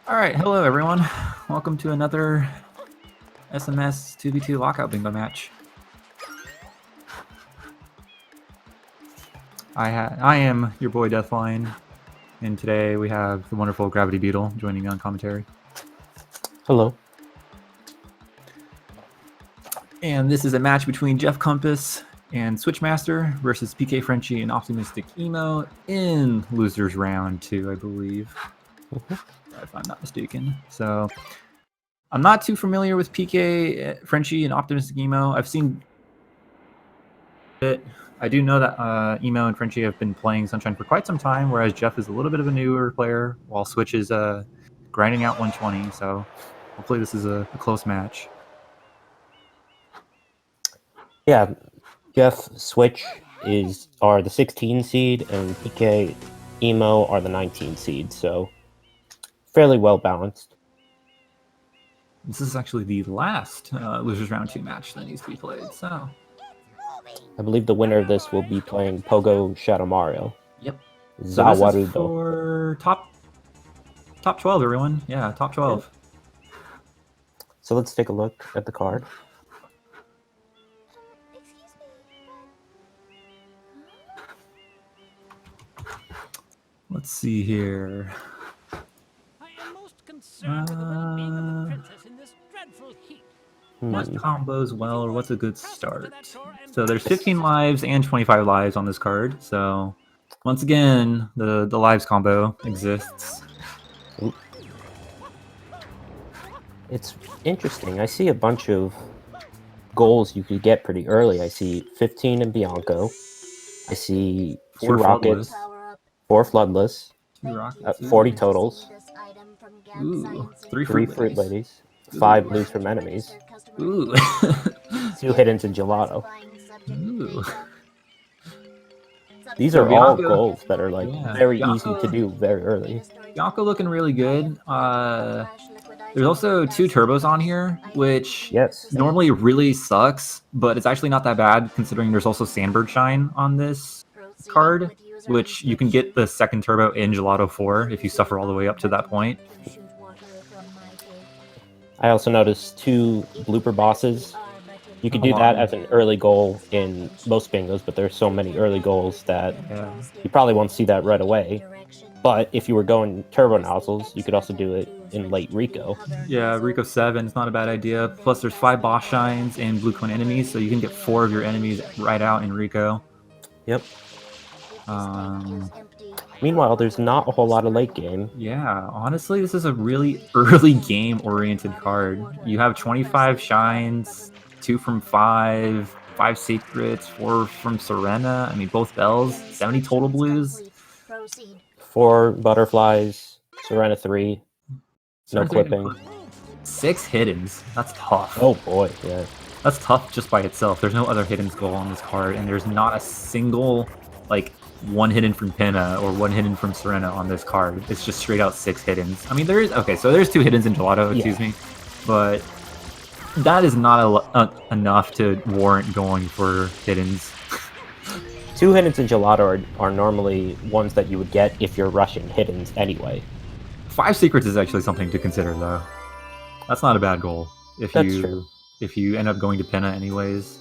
Alright, hello everyone. Welcome to another SMS 2v2 lockout bingo match. I am your boy Deathline, and today we have the wonderful Gravity Beetle joining me on commentary. Hello. And this is a match between JeffCompass and Switchmaster versus PKFrenchi and OptimisticEmo in losers round 2, I believe. If I'm not mistaken. So I'm not too familiar with PKFrenchi and OptimisticEmo. I've seen it. I do know that Emo and Frenchie have been playing Sunshine for quite some time, whereas Jeff is a little bit of a newer player, while Switch is grinding out 120. So hopefully this is a close match. Yeah, Jeff Switch are the 16 seed, and PK Emo are the 19 seed. So fairly well balanced. This is actually the last losers round 2 match that needs to be played. So I believe the winner of this will be playing Pogo Shadow Mario. Yep. Zawarudo. So this is for top 12, everyone. Yeah, top 12. Yeah. So let's take a look at the card. Let's see here. I am most concerned with the well-being of the princess in this dreadful heat. What combos well, or what's a good start? So there's 15 lives and 25 lives on this card. So once again, the lives combo exists. Ooh. It's interesting. I see a bunch of goals you could get pretty early. I see 15 in Bianco. I see 2 rockets, 4 floodless, 2 rockets, 40 totals. Ooh, 3 fruit ladies. 5 blues from enemies. Ooh. 2 hiddens in gelato. Ooh. These are all goals that are like very easy to do very early. Bianco looking really good. There's also 2 turbos on here, which normally really sucks, but it's actually not that bad considering there's also Sandbird Shine on this card, which you can get the second turbo in Gelato 4 if you suffer all the way up to that point. I also noticed 2 blooper bosses. You could do that as an early goal in most bingos, but there's so many early goals that you probably won't see that right away. But if you were going turbo nozzles, you could also do it in late Rico. Yeah, Rico 7 is not a bad idea. Plus there's 5 boss shines and blue coin enemies, so you can get 4 of your enemies right out in Rico. Yep. Meanwhile, there's not a whole lot of late game. Yeah, honestly, this is a really early game-oriented card. You have 25 shines, 2 from 5, 5 secrets, 4 from Serena. I mean, both bells, 70 total blues. 4 butterflies, Serena 3, no clipping. 6 hiddens. That's tough. Oh boy, yeah. That's tough just by itself. There's no other hidden goal on this card, and there's not a single, like, 1 hidden from Pinna or 1 hidden from Serena on this card. It's just straight out 6 hiddens. I mean, there is so there's 2 hiddens in Gelato, excuse me, but that is not enough to warrant going for hiddens. 2 hiddens in Gelato are normally ones that you would get if you're rushing hiddens anyway. 5 secrets is actually something to consider, though. That's not a bad goal if you end up going to Pinna anyways.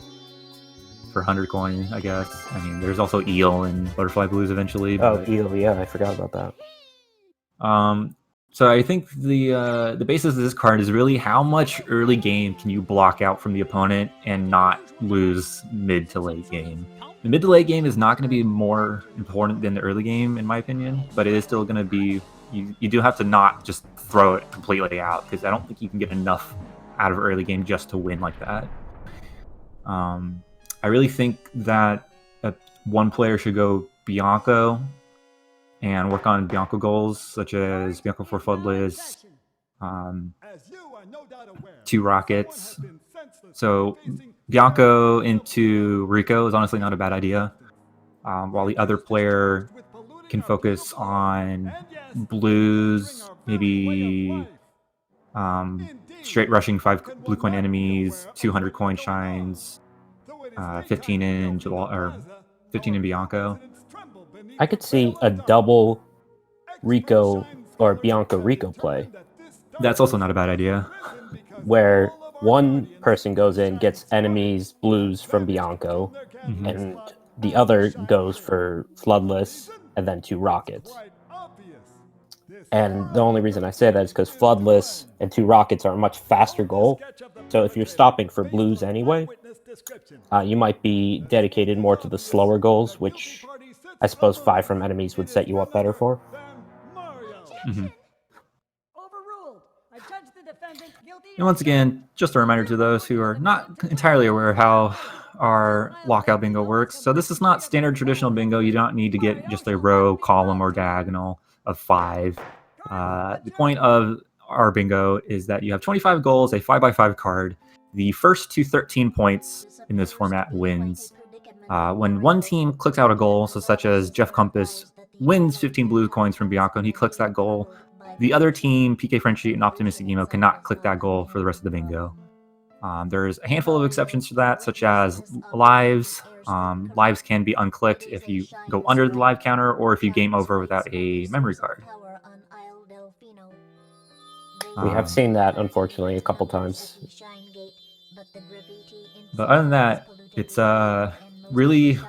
For 100 coin, I guess. I mean, there's also Eel and Butterfly Blues eventually. But... Oh, Eel, yeah, I forgot about that. So I think the basis of this card is really how much early game can you block out from the opponent and not lose mid to late game. The mid to late game is not going to be more important than the early game, in my opinion, but it is still going to be. You do have to not just throw it completely out, because I don't think you can get enough out of early game just to win like that. I really think that one player should go Bianco and work on Bianco goals, such as Bianco for floodless, 2 rockets. So Bianco into Rico is honestly not a bad idea, while the other player can focus on blues, maybe straight rushing 5 blue coin enemies, 200 coin shines, 15 in Bianco. I could see a double Rico or Bianco Rico play. That's also not a bad idea. Where one person goes in, gets enemies blues from Bianco, and the other goes for floodless and then 2 rockets. And the only reason I say that is because floodless and 2 rockets are a much faster goal. So if you're stopping for blues anyway, you might be dedicated more to the slower goals, which I suppose 5 from enemies would set you up better for. Mm-hmm. Overruled. I judge the defendant guilty. And once again, just a reminder to those who are not entirely aware how our lockout bingo works. So this is not standard traditional bingo. You don't need to get just a row, column, or diagonal of 5. The point of our bingo is that you have 25 goals, a 5x5 card. The first to 13 points in this format wins. When one team clicks out a goal, so such as JeffCompass wins 15 blue coins from Bianco and he clicks that goal, the other team, PKFrenchi and OptimisticEmo, cannot click that goal for the rest of the bingo. There's a handful of exceptions to that, such as lives. Lives can be unclicked if you go under the live counter or if you game over without a memory card. We have seen that, unfortunately, a couple times. But other than that, it's really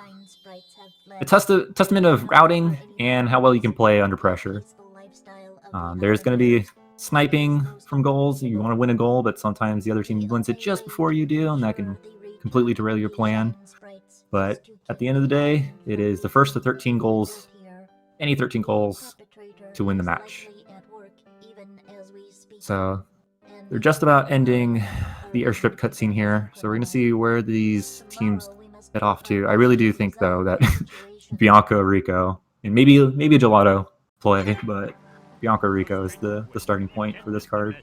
a testament of routing and how well you can play under pressure. There's going to be sniping from goals. You want to win a goal, but sometimes the other team wins it just before you do, and that can completely derail your plan. But at the end of the day, it is the first to 13 goals, any 13 goals, to win the match. So they're just about ending the airstrip cutscene here. So we're going to see where these teams head off to. I really do think, though, that Bianco, Rico, and maybe a Gelato play, but Bianco Rico is the starting point for this card.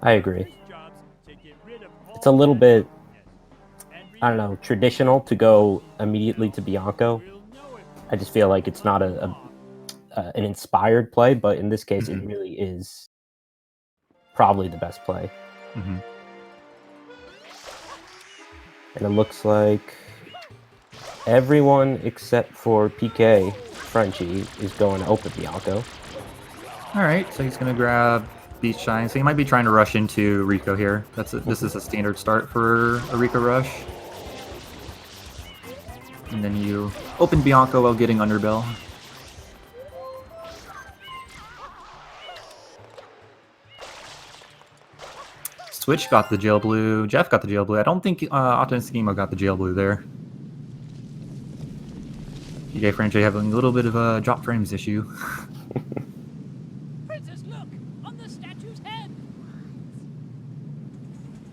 I agree. It's a little bit, I don't know, traditional to go immediately to Bianco. I just feel like it's not an inspired play, but in this case, it really is probably the best play. Mm-hmm. And it looks like everyone except for PKFrenchi is going to open Bianco. All right, so he's going to grab Beach Shine. So he might be trying to rush into Rico here. This is a standard start for a Rico rush. And then you open Bianco while getting Underbill. Switch got the jail blue. Jeff got the jail blue. I don't think OptimisticEmo got the jail blue there. PKFrenchi having a little bit of a drop frames issue. Princess, look! On the statue's head!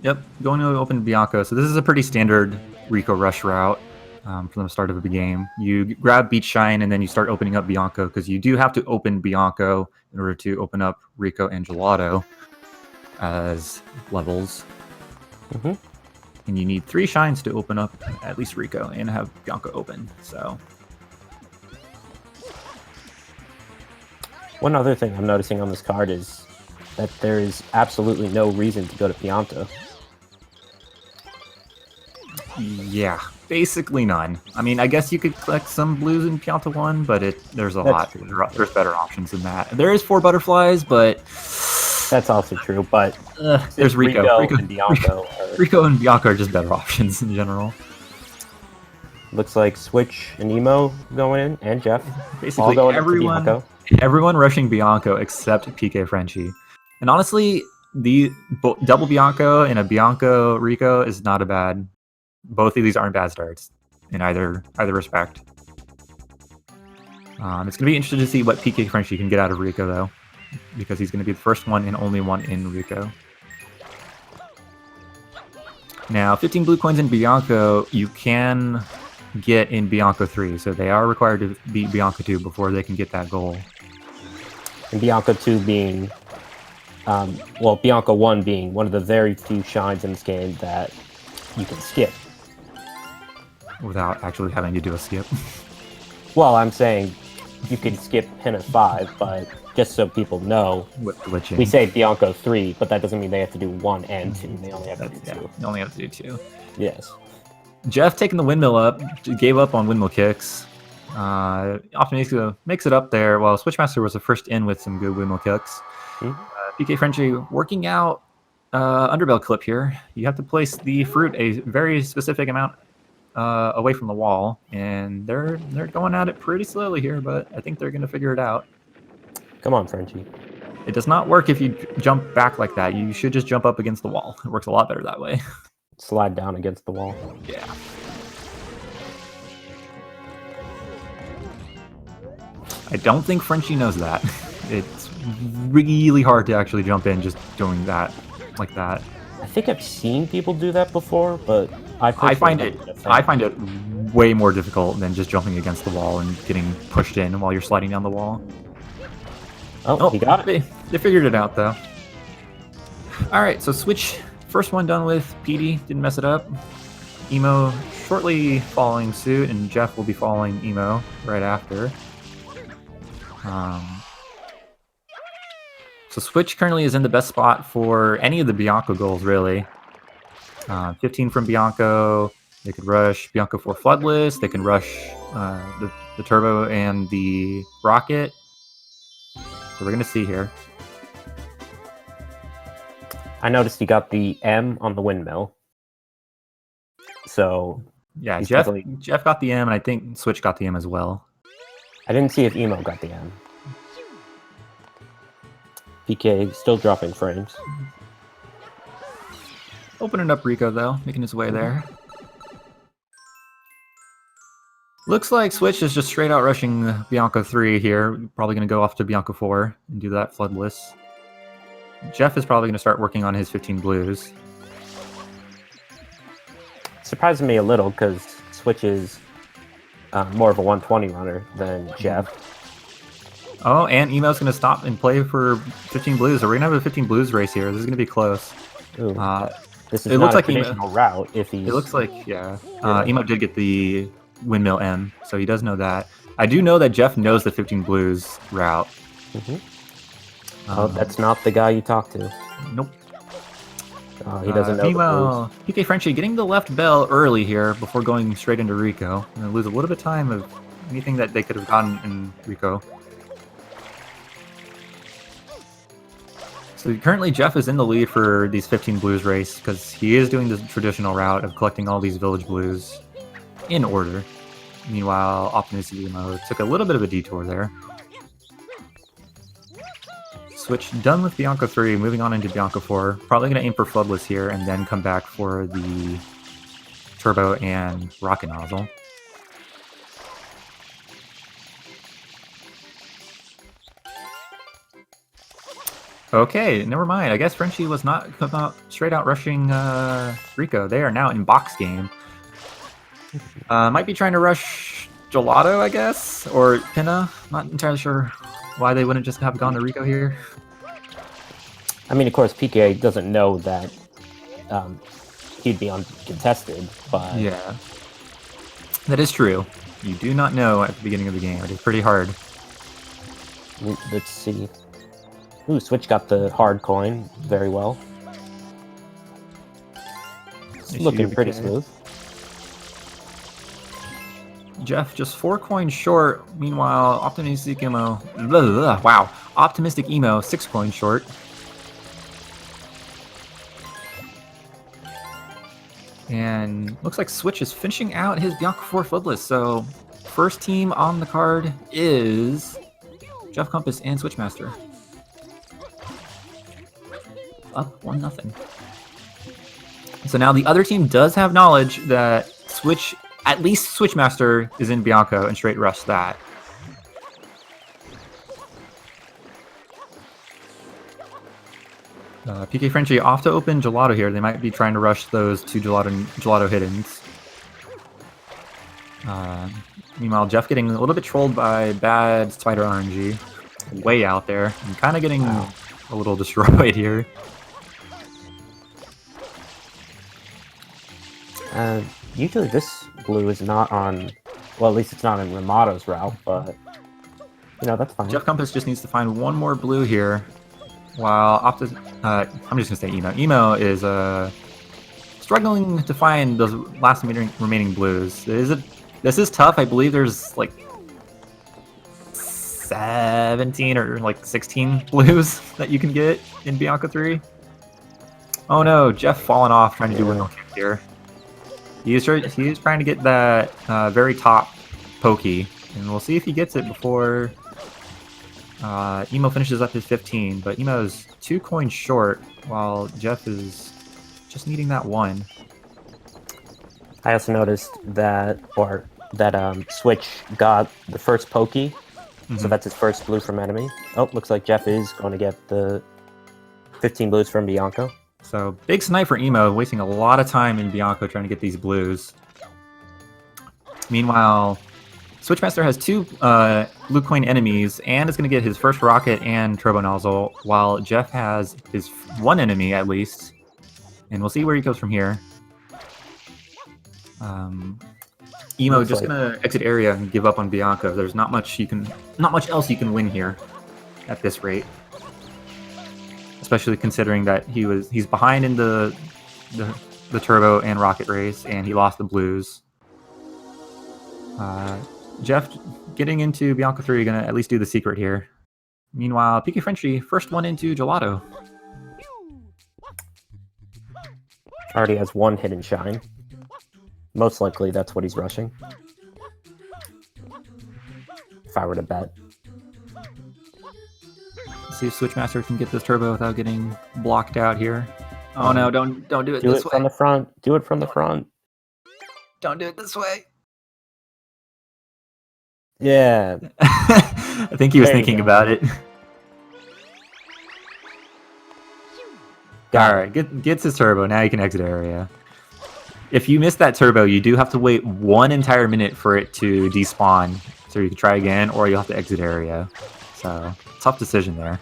Yep, going to open Bianco. So this is a pretty standard Rico rush route from the start of the game. You grab Beach Shine and then you start opening up Bianco because you do have to open Bianco in order to open up Rico and Gelato as levels. And you need 3 shines to open up at least Rico and have Bianco open. So one other thing I'm noticing on this card is that there is absolutely no reason to go to Pianta. yeah, basically none. I mean, I guess you could collect some blues in Pianta 1, but there's a lot. There's better options than that. There is 4 butterflies, but that's also true. But there's Rico and Bianco. Rico and Bianco are just better options in general. Looks like Switch and Emo going in, and Jeff. Basically, all going into Bianco. Everyone rushing Bianco except PKFrenchi. And honestly, the double Bianco and a Bianco Rico is not a bad. Both of these aren't bad starts in either respect. It's going to be interesting to see what PKFrenchi can get out of Rico, though, because he's going to be the first one and only one in Rico. Now, 15 blue coins in Bianco, you can get in Bianco 3, so they are required to beat Bianco 2 before they can get that goal. And Bianco 2 being, well, Bianco 1 being one of the very few shines in this game that you can skip. Without actually having to do a skip. Well, I'm saying you can skip pin of 5, but just so people know, with glitching. We say Bianco 3, but that doesn't mean they have to do 1 and 2. They only have to do 2. They only have to do 2. Yes. Jeff taking the windmill up, gave up on windmill kicks. OptimisticEmo makes it up there, while Switchmaster was the first in with some good windmill kicks. PKFrenchi working out underbell clip here. You have to place the fruit a very specific amount away from the wall, and they're going at it pretty slowly here, but I think they're going to figure it out. Come on, Frenchie. It does not work if you jump back like that. You should just jump up against the wall. It works a lot better that way. Slide down against the wall. Yeah. I don't think Frenchie knows that. It's really hard to actually jump in just doing that like that. I think I've seen people do that before, but I find it way more difficult than just jumping against the wall and getting pushed in while you're sliding down the wall. Oh, he got it. They figured it out though. All right, so Switch, first one done with. PD didn't mess it up. Emo shortly following suit, and Jeff will be following Emo right after. So Switch currently is in the best spot for any of the Bianco goals, really. 15 from Bianco. They could rush Bianco 4 Floodless. They can rush the Turbo and the Rocket. So we're going to see here. I noticed he got the M on the windmill. So yeah, Jeff got the M, and I think Switch got the M as well. I didn't see if Emo got the M. PK still dropping frames. Opening up Rico, though, making his way there. Looks like Switch is just straight out rushing Bianco 3 here. Probably going to go off to Bianco 4 and do that floodless. Jeff is probably going to start working on his 15 blues. Surprised me a little because Switch is more of a 120 runner than Jeff. Oh, and Emo's going to stop and play for 15 blues. So we're going to have a 15 blues race here. This is going to be close. Ooh. This is not a traditional route. If he's... It looks like, yeah. Emo did get the windmill M, so he does know that. I do know that Jeff knows the 15 blues route. Mm-hmm. Oh, that's not the guy you talked to. Nope. He doesn't know Emo, PKFrenchi getting the left bell early here before going straight into Rico. And lose a little bit of time of anything that they could have gotten in Rico. So currently Jeff is in the lead for these 15 blues race because he is doing the traditional route of collecting all these village blues in order. Meanwhile, OptimisticEmo took a little bit of a detour there. Switch done with Bianco 3, moving on into Bianco 4. Probably going to aim for Floodless here and then come back for the Turbo and Rocket Nozzle. Okay, never mind. I guess Frenchie was not straight out rushing Rico. They are now in box game. Might be trying to rush Gelato, I guess, or Pinna. Not entirely sure why they wouldn't just have gone to Rico here. I mean, of course, PK doesn't know that he'd be uncontested, but... Yeah. That is true. You do not know at the beginning of the game. It is pretty hard. Let's see. Ooh, Switch got the hard coin very well. It's looking pretty smooth. Jeff just 4 coins short. Meanwhile, OptimisticEmo... Wow. OptimisticEmo 6 coins short. And looks like Switch is finishing out his Bianco 4 Floodless. So first team on the card is JeffCompass and Switchmaster. Up 1-0. So now the other team does have knowledge that Switch, at least Switchmaster, is in Bianco and straight rush that. PKFrenchi off to open Gelato here. They might be trying to rush those 2 Gelato hiddens. Meanwhile, Jeff getting a little bit trolled by bad Spider RNG. Way out there. And kind of getting a little destroyed here. Usually this blue is not on... Well, at least it's not in Ramato's route, but... You know, that's fine. JeffCompass just needs to find one more blue here. While I'm just going to say Emo. Emo is struggling to find those last remaining blues. This is tough. I believe there's like 17 or like 16 blues that you can get in Bianca 3. Oh no, Jeff falling off trying to do wiggle kick here. He's trying to get that very top pokey, and we'll see if he gets it before Emo finishes up his 15. But Emo's 2 coins short, while Jeff is just needing that 1. I also noticed that Switch got the first pokey, so that's his first blue from enemy. Oh, looks like Jeff is going to get the 15 blues from Bianco. So big snipe for Emo, wasting a lot of time in Bianco trying to get these blues. Meanwhile, Switchmaster has 2 blue coin enemies and is going to get his first rocket and turbo nozzle, while Jeff has his 1 enemy at least. And we'll see where he goes from here. Emo Looks just like... gonna exit area and give up on Bianco. There's not much else you can win here at this rate. Especially considering that he's behind in the turbo and rocket race, and he lost the blues. Jeff getting into Bianca 3, gonna at least do the secret here. Meanwhile, PKFrenchi, first one into Gelato. Already has 1 hidden shine. Most likely that's what he's rushing. If I were to bet. Let's see if Switchmaster can get this turbo without getting blocked out here. Oh no, don't do it Do this it way. from the front. Do it from the front. Don't do it this way. Yeah. I think he was There you thinking go. about it. Got All right, gets his turbo. Now you can exit area. If you miss that turbo, you do have to wait 1 entire minute for it to despawn. So you can try again, or you'll have to exit area. So, tough decision there.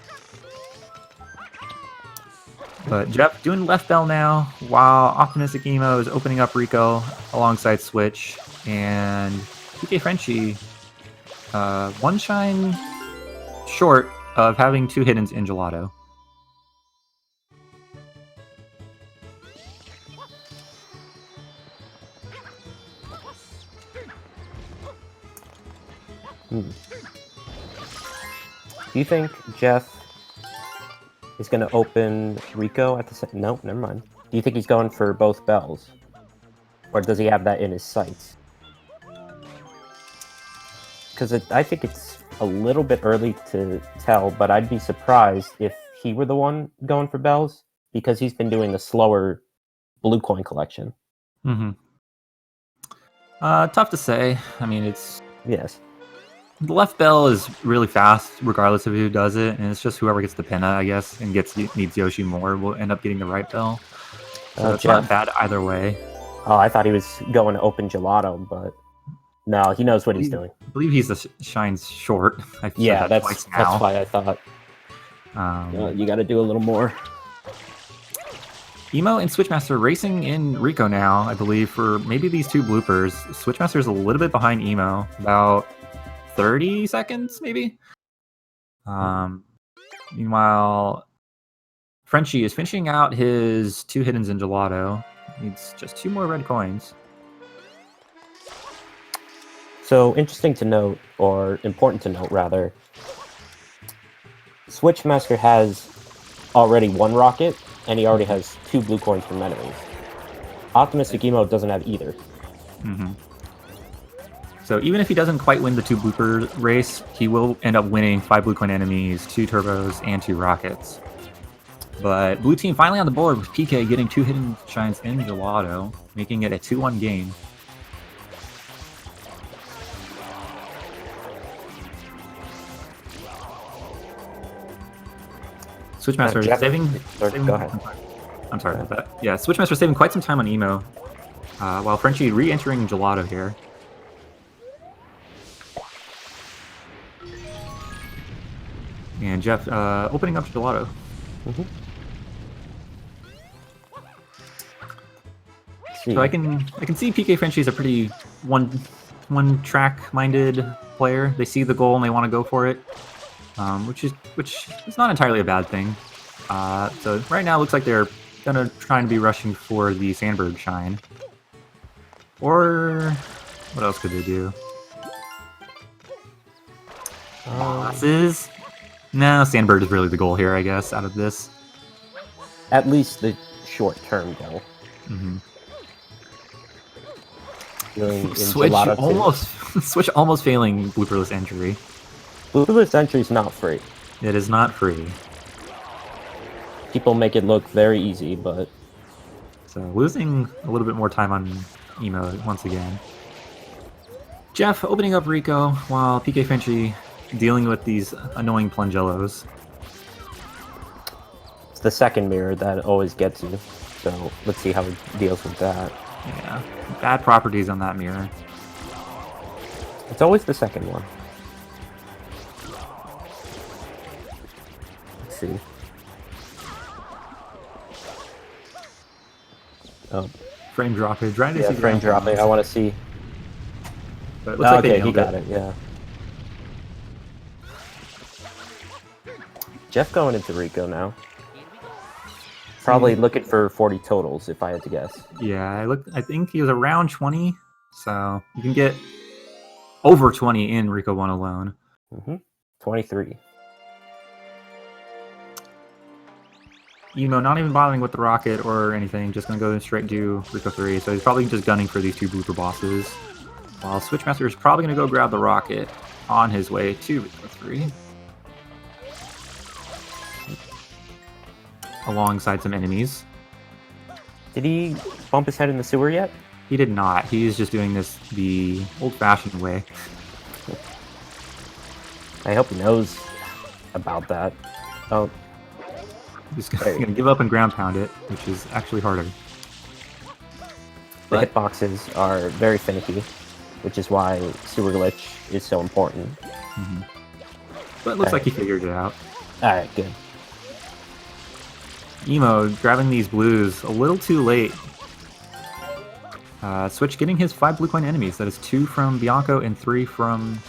But Jeff doing left bell now, while OptimisticEmo is opening up Rico alongside Switch. And PKFrenchi, 1 shine short of having 2 hiddens in Gelato. Do you think Jeff is going to open Rico at the same... No, never mind. Do you think he's going for both bells? Or does he have that in his sights? Because I think it's a little bit early to tell, but I'd be surprised if he were the one going for bells, because he's been doing the slower blue coin collection. Tough to say. I mean, it's... Yes. The left bell is really fast, regardless of who does it, and it's just whoever gets the pinna, I guess, and needs Yoshi more will end up getting the right bell. So it's not bad either way. Oh, I thought he was going to open Gelato, but no, he knows what he's doing. I believe he's the shines short. Yeah, that's why I thought you got to do a little more. Emo and Switchmaster racing in Rico now, I believe, for maybe these 2 bloopers. Switchmaster's a little bit behind Emo, about 30 seconds, maybe? Meanwhile, Frenchie is finishing out his 2 hiddens in Gelato. Needs just 2 more red coins. So, interesting to note, or important to note, rather, Switchmaster has already 1 rocket, and he already has 2 blue coins from enemies. OptimisticEmo doesn't have either. So even if he doesn't quite win the 2 blooper race, he will end up winning 5 blue coin enemies, 2 turbos, and 2 rockets. But blue team finally on the board with PK getting 2 hidden shines in Gelato, making it a 2-1 game. Switchmaster saving... Go ahead. I'm sorry about that. Yeah, Switchmaster saving quite some time on Emo, while Frenchie re-entering Gelato here. And Jeff opening up Gelato. So I can see PKFrenchi is a pretty one track minded player. They see the goal and they want to go for it, which is not entirely a bad thing. So right now it looks like they're gonna try and be rushing for the Sandberg shine. Or what else could they do? Bosses? No, Sandbird is really the goal here, I guess, out of this. At least the short-term goal. Mm-hmm. Switch almost failing blooperless entry. Blooperless entry is not free. It is not free. People make it look very easy, but... So losing a little bit more time on Emo once again. Jeff opening up Rico while PKFrenchi dealing with these annoying Plungellos. It's the second mirror that always gets you. So let's see how he deals with that. Yeah, bad properties on that mirror. It's always the second one. Let's see. Oh. Frame dropping. Trying to Yeah, see frame dropping. I want to see. But it looks like okay, they he got it. Yeah. Jeff going into Rico now. Probably looking for 40 totals, if I had to guess. Yeah, I think he was around 20, so you can get over 20 in Rico 1 alone. 23. Emo not even bothering with the rocket or anything, just gonna go straight to Rico 3, so he's probably just gunning for these two blooper bosses. While Switchmaster is probably gonna go grab the rocket on his way to Rico 3. Alongside some enemies. Did he bump his head in the sewer yet? He did not. He's just doing this the old-fashioned way. I hope he knows about that. Oh, He's gonna give up and ground pound it, which is actually harder. the hitboxes are very finicky, which is why sewer glitch is so important. But it looks like he figured it out. Alright, good. Emo grabbing these blues a little too late. Switch getting his 5 blue coin enemies. That is 2 from Bianco and 3 from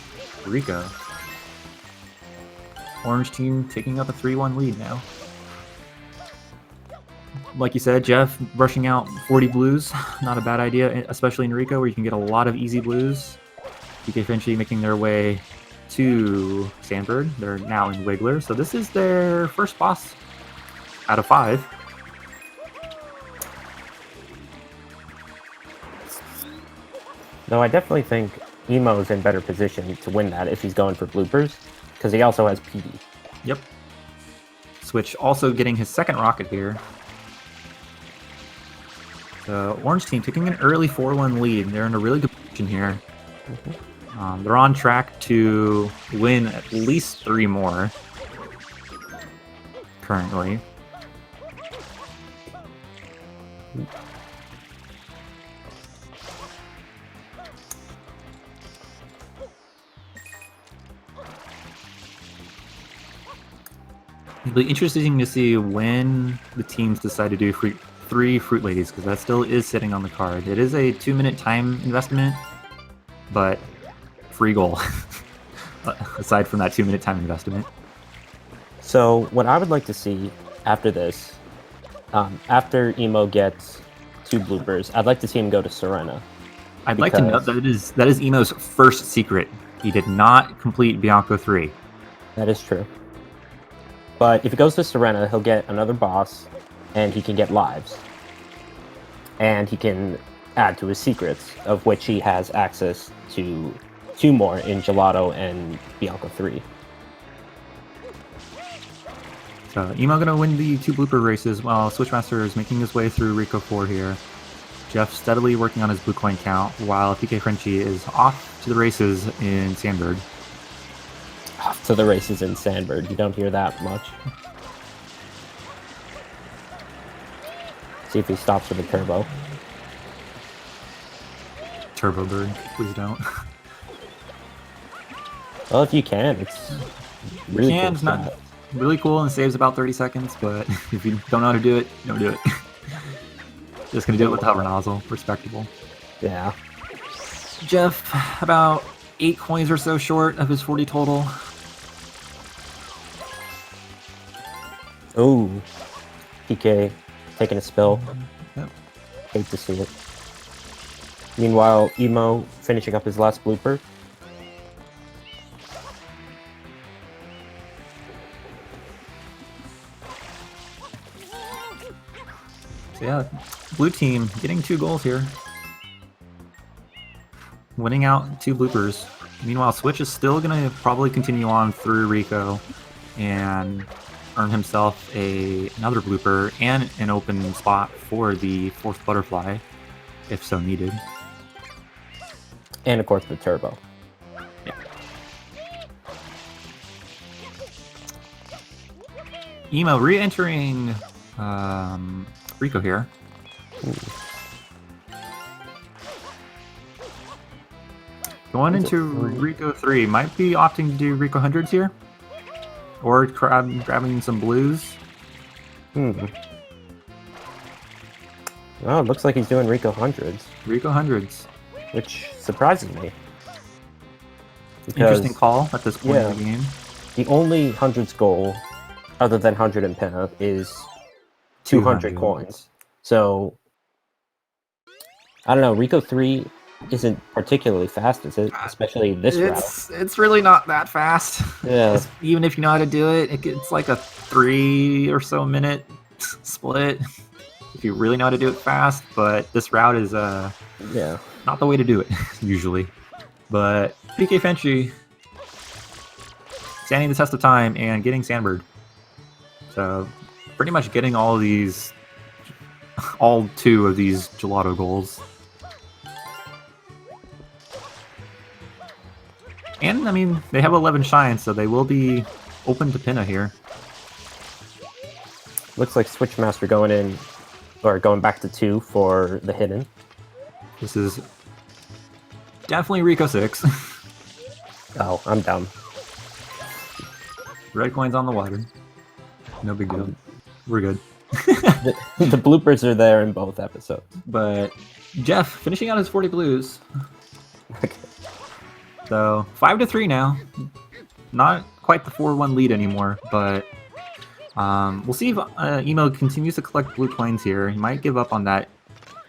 Rico. Orange team taking up a 3-1 lead now. Like you said, Jeff, brushing out 40 blues. Not a bad idea, especially in Rico, where you can get a lot of easy blues. PKFrenchi making their way to Sandbird. They're now in Wiggler, so this is their first boss out of 5. No, I definitely think Emo is in better position to win that if he's going for bloopers, because he also has PD. Yep. Switch also getting his second rocket here. The Orange team taking an early 4-1 lead. They're in a really good position here. They're on track to win at least 3 more currently. It'll be interesting to see when the teams decide to do 3 Fruit Ladies, because that still is sitting on the card. It is a 2-minute time investment, but free goal, aside from that 2-minute time investment. So what I would like to see after this, after Emo gets 2 bloopers, I'd like to see him go to Serena. I'd like to note that that is Emo's first secret. He did not complete Bianco 3. That is true. But if he goes to Serena, he'll get another boss, and he can get lives. And he can add to his secrets, of which he has access to 2 more in Gelato and Bianco 3. So Emo gonna win the 2 blooper races while Switchmaster is making his way through Rico 4 here. Jeff steadily working on his blue coin count while PKFrenchi is off to the races in Sandbird. Off to the races in Sandbird. You don't hear that much. See if he stops with a turbo. Turbo Bird, please don't. Well, if you can, it's really cool. It's not really cool and saves about 30 seconds, but if you don't know how to do it, don't do it. Just gonna do it with the hover nozzle. Respectable. Yeah. Jeff, about 8 coins or so short of his 40 total. Ooh. PK taking a spill. Yep. Hate to see it. Meanwhile, Emo finishing up his last blooper. So yeah, blue team getting 2 goals here. Winning out 2 bloopers. Meanwhile, Switch is still going to probably continue on through Rico and earn himself another blooper and an open spot for the 4th butterfly, if so needed. And of course the turbo. Yeah. Emo re-entering Rico here. Ooh. Going into Rico 3, might be opting to do Rico 100s here. Or grabbing some blues. Well, it looks like he's doing Rico 100s. Rico 100s. Which surprises me. Interesting call at this point in the game. The only 100s goal, other than 100 and Pinna, is 200 coins. So, I don't know, Rico 3 isn't particularly fast, is it? Especially this route. It's really not that fast. Yeah. Even if you know how to do it, it's like a 3 or so minute split. If you really know how to do it fast, but this route is not the way to do it, usually. But PKFrenchi standing the test of time and getting Sandbird. So pretty much getting all 2 of these gelato goals. And, I mean, they have 11 shines, so they will be open to Pinna here. Looks like Switchmaster going in, or going back to 2 for the hidden. This is definitely Rico 6. Oh, I'm dumb. Red coins on the water. No big deal. We're good. The bloopers are there in both episodes. But Jeff finishing out his 40 blues. Okay. So 5-3 now. Not quite the 4-1 lead anymore, but we'll see if Emo continues to collect blue coins here. He might give up on that.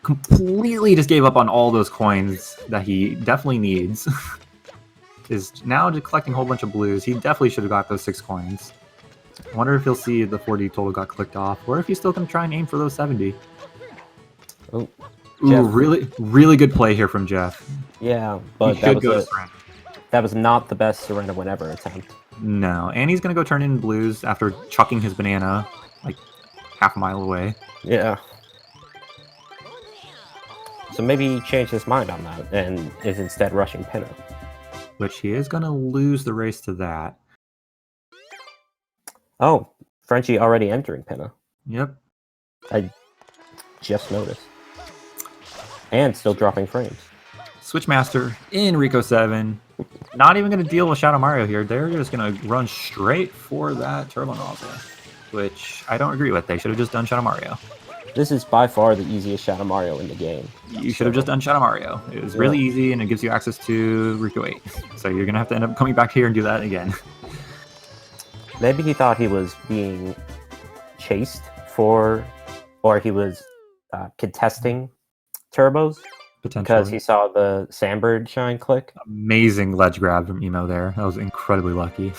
Completely just gave up on all those coins that he definitely needs. Is now just collecting a whole bunch of blues. He definitely should have got those 6 coins. I wonder if he'll see if the 40 total got clicked off, or if he's still going to try and aim for those 70. Oh, Ooh, Jeff. really good play here from Jeff. Yeah, but that was not the best surrender whenever attempt. No, and he's going to go turn in blues after chucking his banana like half a mile away. Yeah. So maybe he changed his mind on that and is instead rushing Pinna. Which he is going to lose the race to that. Oh, Frenchie already entering Pinna. Yep. I just noticed. And still dropping frames. Switchmaster in Rico 7. Not even going to deal with Shadow Mario here. They're just going to run straight for that turbo nozzle. Which I don't agree with. They should have just done Shadow Mario. This is by far the easiest Shadow Mario in the game. You should have just done Shadow Mario. It was really easy, and it gives you access to Rico 8. So you're going to have to end up coming back here and do that again. Maybe he thought he was being chased for, or he was contesting turbos. Because he saw the Sandbird shine click. Amazing ledge grab from Emo there. That was incredibly lucky.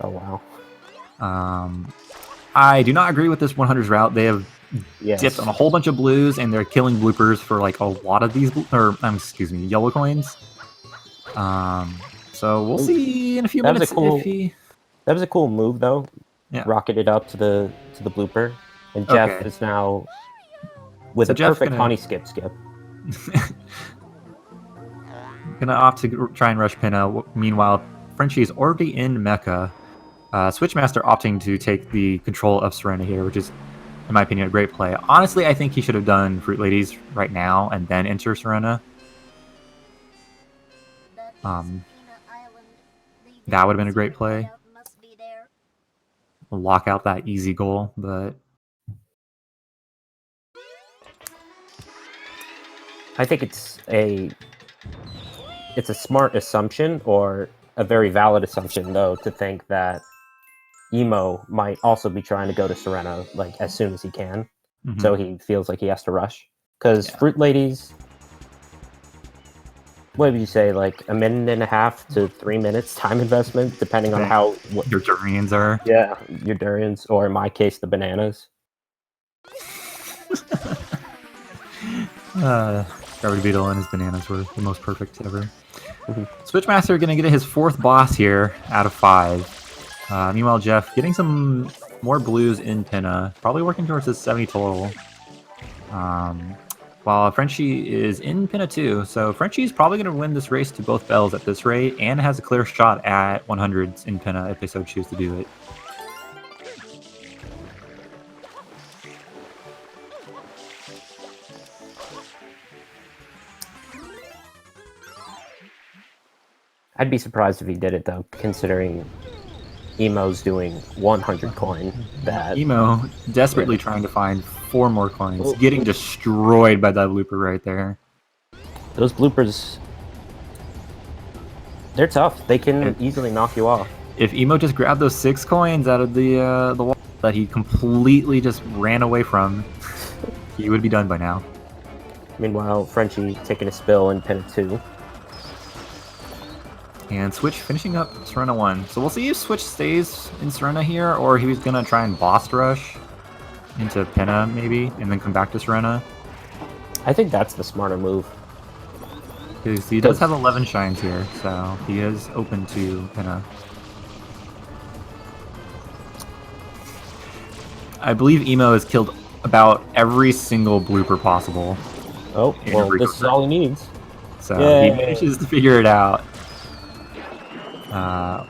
Oh, wow. I do not agree with this 100s route. They have dipped on a whole bunch of blues, and they're killing bloopers for like a lot of these, yellow coins. So we'll see in a few minutes if he... That was a cool move, though. Yeah. Rocketed up to the blooper, and Jeff is now with a perfect honey skip. Gonna opt to try and rush Pinna. Meanwhile, Frenchie is already in Mecha. Switchmaster opting to take the control of Serena here, which is, in my opinion, a great play. Honestly, I think he should have done Fruit Ladies right now and then enter Serena. That would have been a great play. Lock out that easy goal, but I think it's a smart assumption, or a very valid assumption, though, to think that Emo might also be trying to go to Serena like as soon as he can, so he feels like he has to rush. Because Fruit Ladies, what would you say, like 1.5 to 3 minutes time investment, depending on what your durians are. Yeah, your durians, or in my case, the bananas. Garbage Beetle and his bananas were the most perfect ever. Switchmaster gonna get his 4th boss here out of 5. Meanwhile, Jeff getting some more blues in Pinna, probably working towards his 70 total. While Frenchie is in Pinna too, so Frenchie's probably gonna win this race to both bells at this rate, and has a clear shot at 100s in Pinna if they so choose to do it. I'd be surprised if he did it though, considering Emo's doing 100 coin. That Emo desperately trying to find 4 more coins, getting destroyed by that blooper right there. Those bloopers, they're tough. They can easily knock you off. If Emo just grabbed those 6 coins out of the wall that he completely just ran away from, he would be done by now. Meanwhile, Frenchie taking a spill in Pinna 2. And Switch finishing up Serena 1. So we'll see if Switch stays in Serena here, or he's going to try and boss rush into Pinna, maybe, and then come back to Serena. I think that's the smarter move. Because he does have 11 shines here, so he is open to Pinna. I believe Emo has killed about every single blooper possible. Oh, well, this is all he needs. So he manages to figure it out.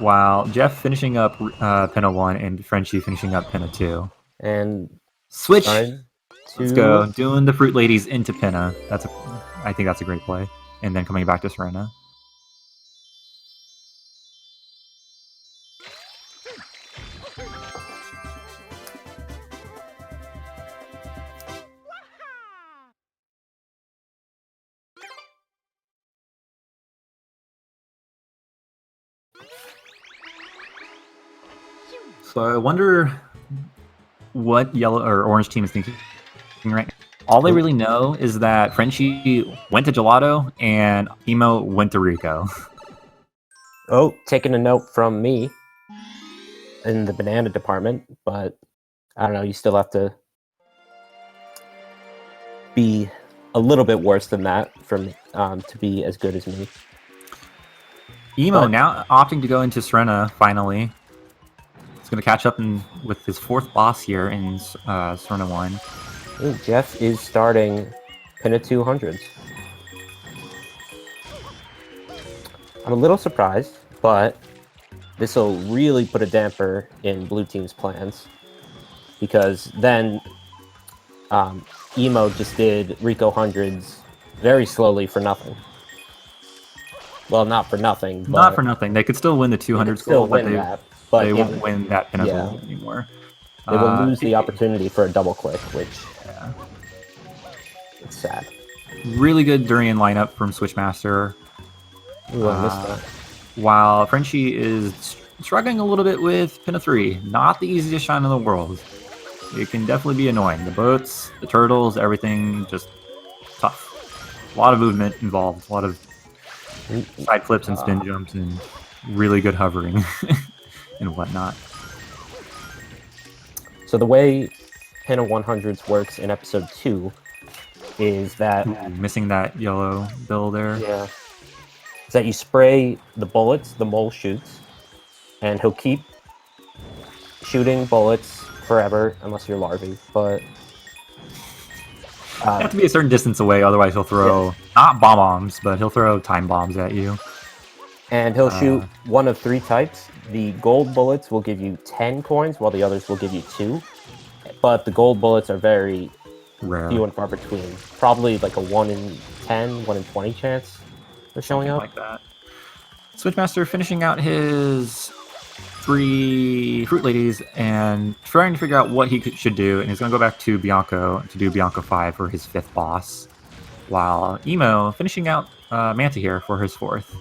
While Jeff finishing up Pinna 1 and Frenchie finishing up Pinna 2. And Switch! Let's go. Doing the Fruit Ladies into Pinna. I think that's a great play. And then coming back to Serena. So I wonder what yellow or orange team is thinking right now. All they really know is that Frenchie went to Gelato and Emo went to Rico. Oh, taking a note from me in the banana department, but I don't know, you still have to be a little bit worse than that from to be as good as me. Emo now opting to go into Serena finally. He's going to catch up with his 4th boss here in Serena 1. Ooh, Jeff is starting Pinna 200s. I'm a little surprised, but this will really put a damper in Blue Team's plans. Because then Emo just did Rico 100s very slowly for nothing. Well, not for nothing. But not for nothing. They could still win the 200s goal, but they won't win that pinnacle anymore. They will lose the opportunity for a double click, which it's sad. Really good Durian lineup from Switchmaster. Ooh, I missed that. While Frenchie is struggling a little bit with Pinna 3. Not the easiest shine in the world. It can definitely be annoying. The boats, the turtles, everything just tough. A lot of movement involved. A lot of side flips and spin jumps and really good hovering and whatnot. So the way Pinna 100s works in episode 2 is that... missing that yellow bill there. Yeah. Is that you spray the bullets, the mole shoots, and he'll keep shooting bullets forever, unless you're larvae, but... you have to be a certain distance away, otherwise he'll throw, not bombs, but he'll throw time bombs at you. And he'll shoot one of 3 types. The gold bullets will give you 10 coins, while the others will give you 2. But the gold bullets are very rare, few and far between. Probably like a 1 in 10, 1 in 20 chance of showing up. Like that. Switchmaster finishing out his 3 Fruit Ladies and trying to figure out what he should do, and he's going to go back to Bianco to do Bianco 5 for his 5th boss, while Emo finishing out Manta here for his 4th.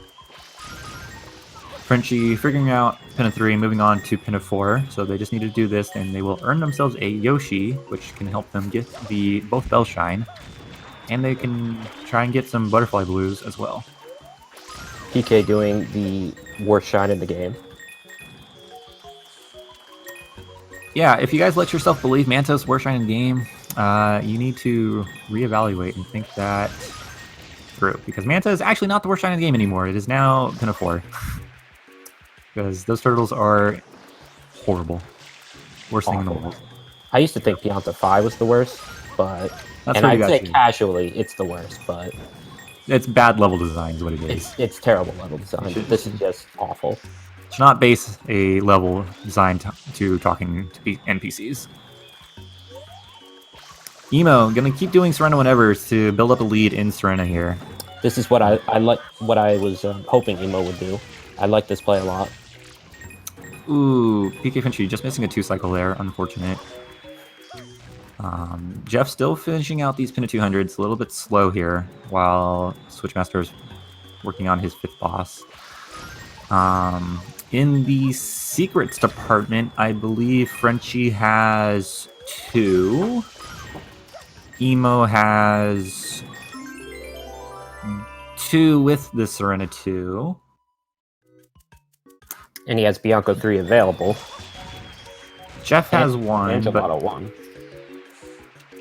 Frenchie figuring out Pinna 3, moving on to Pinna 4, so they just need to do this, and they will earn themselves a Yoshi, which can help them get both Bell Shine, and they can try and get some Butterfly Blues as well. PK doing the worst shine in the game. Yeah, if you guys let yourself believe Manto's worst shine in the game, You need to reevaluate and think that through, because Manta is actually not the worst shine in the game anymore. It is now Pinna 4. Because those turtles are horrible. Worst thing in the world. I used to think Pianta 5 was the worst, but... That's and what you I'd got say to. casually, it's the worst, but... It's bad level design is what it is. It's terrible level design. This is just awful. Should not base a level designed to talking to NPCs. Emo, gonna keep doing Serena whenever to build up a lead in Serena here. This is what I like. What I was hoping Emo would do. I like this play a lot. Ooh, PKFrenchi just missing a 2-cycle there. Unfortunate. Jeff still finishing out these Pinna 200s. A little bit slow here while Switchmaster is working on his 5th boss. In the secrets department, I believe Frenchie has 2. Emo has 2 with the Serena 2. And he has Bianco 3 available. Jeff has 1. And but, Gelato 1.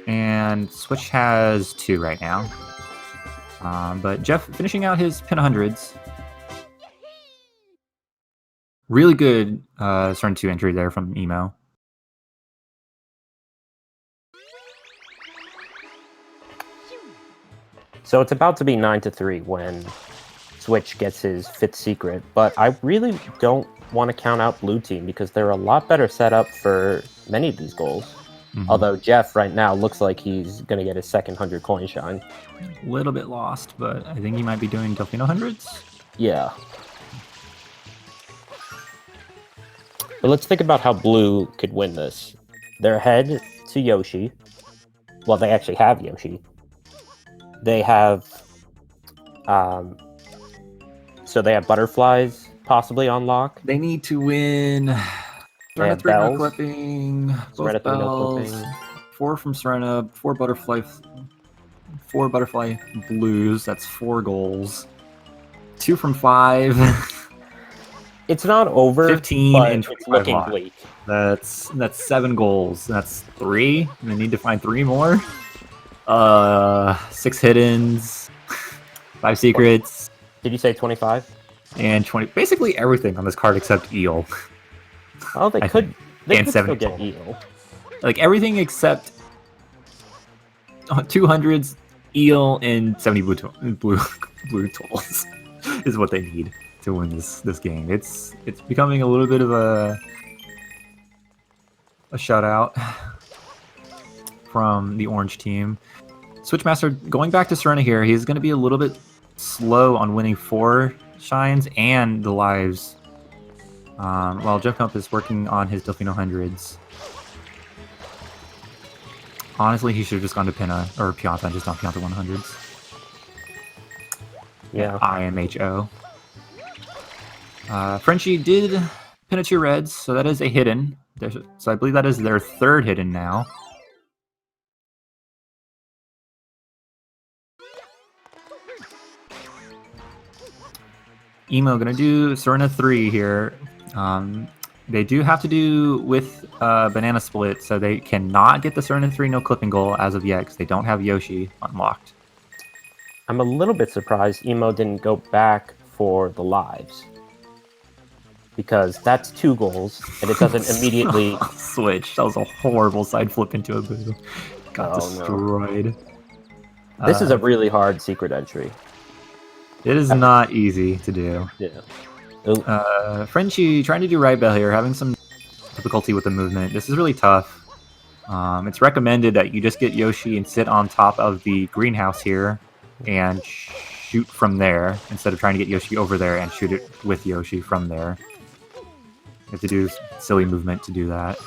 and Switch has 2 right now. But Jeff finishing out his Pin 100s. Really good Serena 2 entry there from Emo. So it's about to be 9-3 when Switch gets his 5th secret, but I really don't want to count out Blue Team because they're a lot better set up for many of these goals. Mm-hmm. Although Jeff right now looks like he's going to get his second 100 coin shine. A little bit lost, but I think he might be doing Delfino 100s. Yeah. But let's think about how Blue could win this. They're ahead to Yoshi. Well, they actually have Yoshi. They have... so they have butterflies possibly on lock. They need to win... Serena 3 no clipping, Serena both 3 no bells, clipping. 4 from Serena, 4 butterfly blues, that's 4 goals. 2 from 5. It's not over, 15 but and it's looking lock. bleak. That's 7 goals. That's 3. And they need to find 3 more. 6 hiddens, 5 secrets. Did you say 25? And 20. Basically everything on this card except Eel. Oh, they could still get Eel. Like everything except 200s, Eel, and 70 blue totals is what they need to win this game. It's becoming a little bit of a shutout from the orange team. Switchmaster going back to Serena here. He's going to be a little bit slow on winning 4 shines and the lives. While JeffCompass is working on his Delfino 100s. Honestly, he should have just gone to Pinna, or Pianta, and just not Pianta 100s. Yeah. IMHO. Frenchie did Pinna 2 reds, so that is a hidden. So I believe that is their 3rd hidden now. Emo gonna do Serena 3 here. They do have to do with Banana Split, so they cannot get the Serena 3 no clipping goal as of yet because they don't have Yoshi unlocked. I'm a little bit surprised Emo didn't go back for the lives. Because that's 2 goals, and it doesn't immediately... Switch. That was a horrible side flip into a boo. Got destroyed. No. This is a really hard secret entry. It is not easy to do. Yeah. Frenchie trying to do right bell here, having some difficulty with the movement. This is really tough. It's recommended that you just get Yoshi and sit on top of the greenhouse here and shoot from there instead of trying to get Yoshi over there and shoot it with Yoshi from there. You have to do silly movement to do that.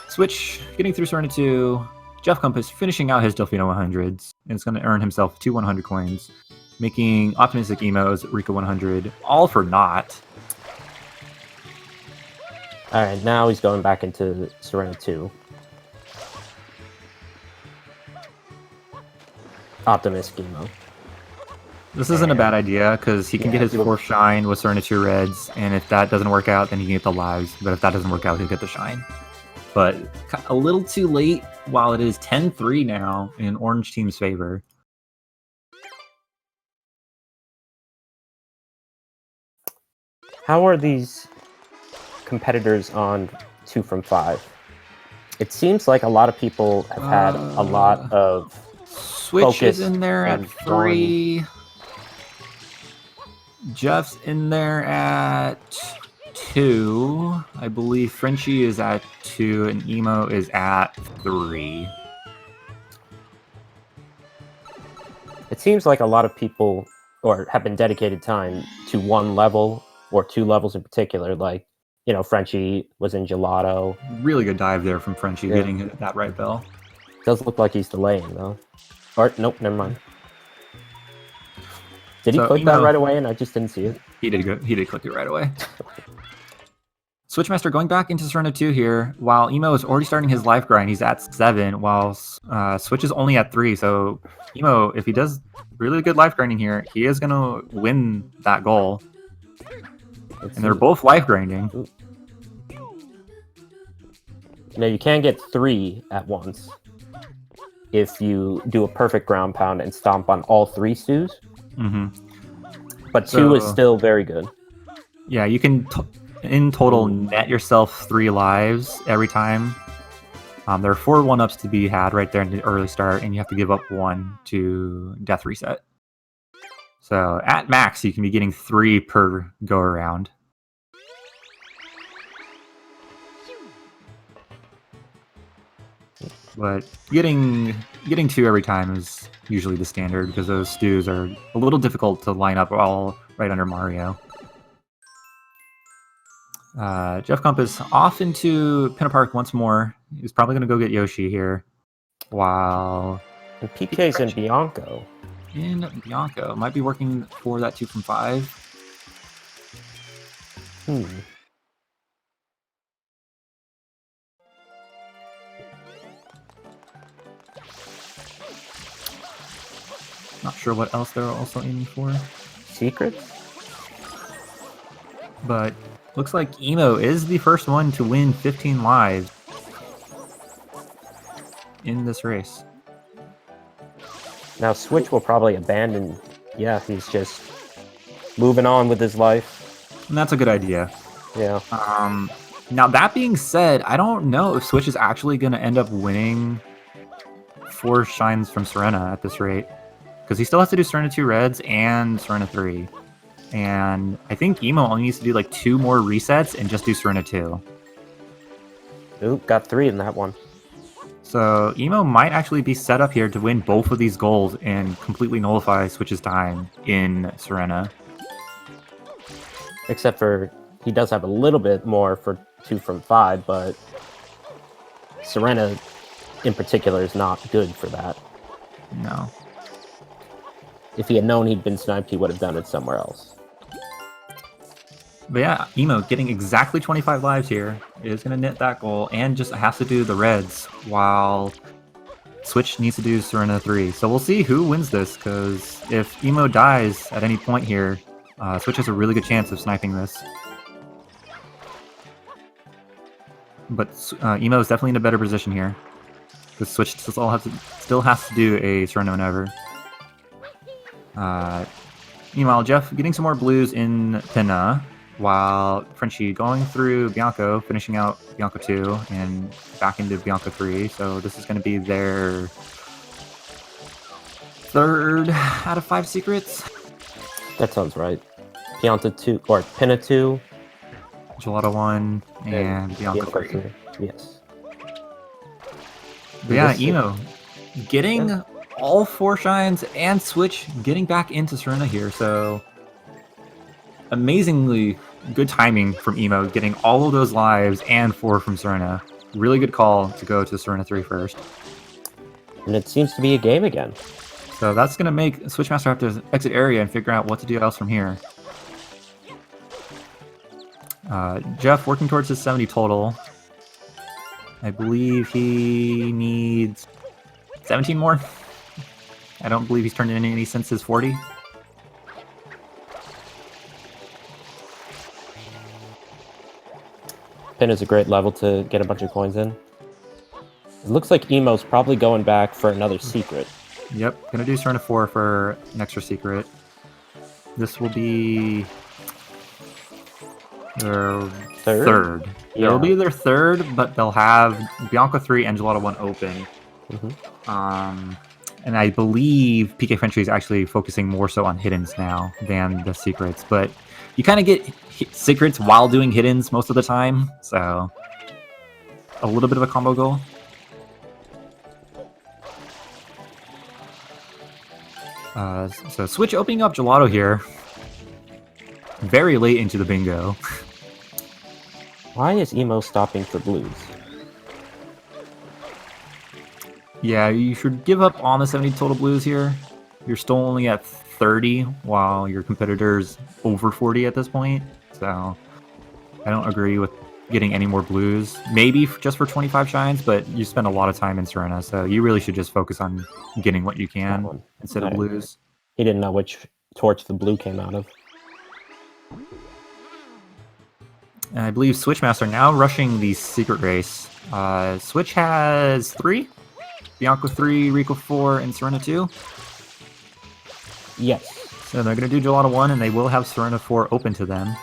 Switch getting through Serena 2. JeffCompass finishing out his Delfino 100s, and it's going to earn himself 2 100 coins, making OptimisticEmo's Rika 100 all for naught. Alright, now he's going back into Serena 2. OptimisticEmo. This isn't a bad idea, because he can get his 4th shine with Serena 2 reds, and if that doesn't work out, then he can get the lives, but if that doesn't work out, he'll get the shine. but a little too late while it is 10-3 now in Orange Team's favor. How are these competitors on 2 from 5? It seems like a lot of people have had a lot of Switch is in there at and 3. Jeff's in there at 2. I believe Frenchie is at 2 and Emo is at 3. It seems like a lot of people have been dedicated time to one level or 2 levels in particular. Like, you know, Frenchie was in Gelato. Really good dive there from Frenchie, getting that right bell. Does look like he's delaying though. Or nope, never mind. Did he click that right away and I just didn't see it? He did good. He did click it right away. Switchmaster going back into Serena 2 here, while Emo is already starting his life grind. He's at 7, while Switch is only at 3. So Emo, if he does really good life grinding here, he is going to win that goal. And they're both life grinding. Ooh. Now you can get 3 at once if you do a perfect ground pound and stomp on all 3 stews. But 2 is still very good. Yeah, you can in total net yourself 3 lives every time. There are 4 1-ups to be had right there in the early start, and you have to give up 1 to death reset. So at max, you can be getting 3 per go around. But getting 2 every time is usually the standard because those stews are a little difficult to line up all right under Mario. JeffCompass off into Pinna Park once more. He's probably going to go get Yoshi here. While And PK's in Bianco. In Bianco. Might be working for that 2 from 5. Not sure what else they're also aiming for. Secrets? But looks like Emo is the first one to win 15 lives in this race. Now Switch will probably abandon. Yeah, he's just moving on with his life. And that's a good idea. Yeah. Now that being said, I don't know if Switch is actually going to end up winning 4 shines from Serena at this rate. Because he still has to do Serena 2 reds and Serena 3. And I think Emo only needs to do like 2 more resets and just do Serena 2. Ooh, got 3 in that one. So Emo might actually be set up here to win both of these goals and completely nullify Switch's time in Serena. Except for he does have a little bit more for 2 from 5, but Serena in particular is not good for that. No. If he had known he'd been sniped, he would have done it somewhere else. But yeah, Emo getting exactly 25 lives here is going to net that goal and just has to do the reds while Switch needs to do Serena 3. So we'll see who wins this, because if Emo dies at any point here, Switch has a really good chance of sniping this. But Emo is definitely in a better position here, because Switch still has to do a Serena whenever. Meanwhile, Jeff getting some more blues in Pinna, while Frenchie going through Bianco, finishing out Bianco 2, and back into Bianco 3. So this is going to be their 3rd out of 5 secrets. That sounds right. Bianco 2, or Pinna 2. Gelato 1, and Bianco 3. Yes. But yeah, Emo getting all 4 shines and Switch getting back into Serena here. So amazingly good timing from Emo, getting all of those lives and 4 from Serena. Really good call to go to Serena 3 first. And it seems to be a game again. So that's going to make Switchmaster have to exit area and figure out what to do else from here. Jeff working towards his 70 total. I believe he needs 17 more. I don't believe he's turned in any since his 40. Pin is a great level to get a bunch of coins in. It looks like Emo's probably going back for another secret. Yep, gonna do Serena 4 for an extra secret. This will be their third. Yeah. It'll be their third, but they'll have Bianco 3 and Gelato 1 open. And I believe PKFrenchi is actually focusing more so on hiddens now than the secrets, but you kind of get secrets while doing hiddens most of the time, so a little bit of a combo goal. So Switch opening up Gelato here. Very late into the bingo. Why is Emo stopping for blues? Yeah, you should give up on the 70 total blues here. You're still only at 30, while your competitor's over 40 at this point. So I don't agree with getting any more blues. Maybe just for 25 shines, but you spend a lot of time in Serena, so you really should just focus on getting what you can instead of blues. He didn't know which torch the blue came out of. And I believe Switchmaster now rushing the secret race. Switch has 3. Bianco 3, Rico 4, and Serena 2. Yes. So they're going to do Gelato 1, and they will have Serena 4 open to them.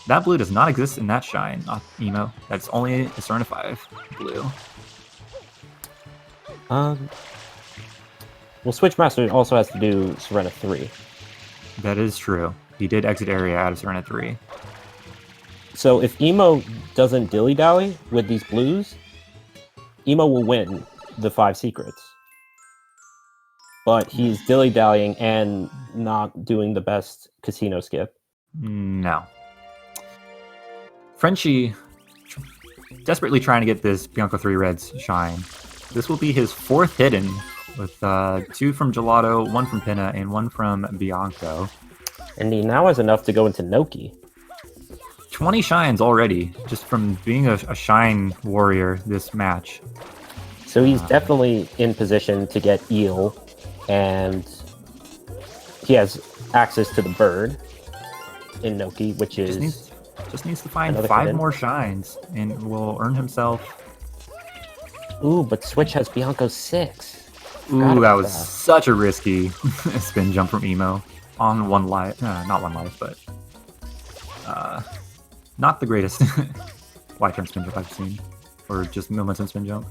That blue does not exist in that shine, not Emo. That's only a Serena 5 blue. Well, Switchmaster also has to do Serena 3. That is true. He did exit area out of Serena 3. So if Emo doesn't dilly-dally with these blues, Emo will win the 5 secrets. But he's dilly-dallying and not doing the best casino skip. No. Frenchie desperately trying to get this Bianco 3 Reds shine. This will be his 4th hidden, with 2 from Gelato, 1 from Pinna, and 1 from Bianco. And he now has enough to go into Noki. 20 shines already, just from being a shine warrior this match. So he's definitely in position to get Eel, and he has access to the bird in Noki, which is... Just needs to find 5 more shines, and will earn himself... Ooh, but Switch has Bianco 6. Ooh, that was such a risky spin jump from Emo. On 1 life. Not 1 life, but... not the greatest Y-turn spin jump I've seen. Or just momentum spin jump.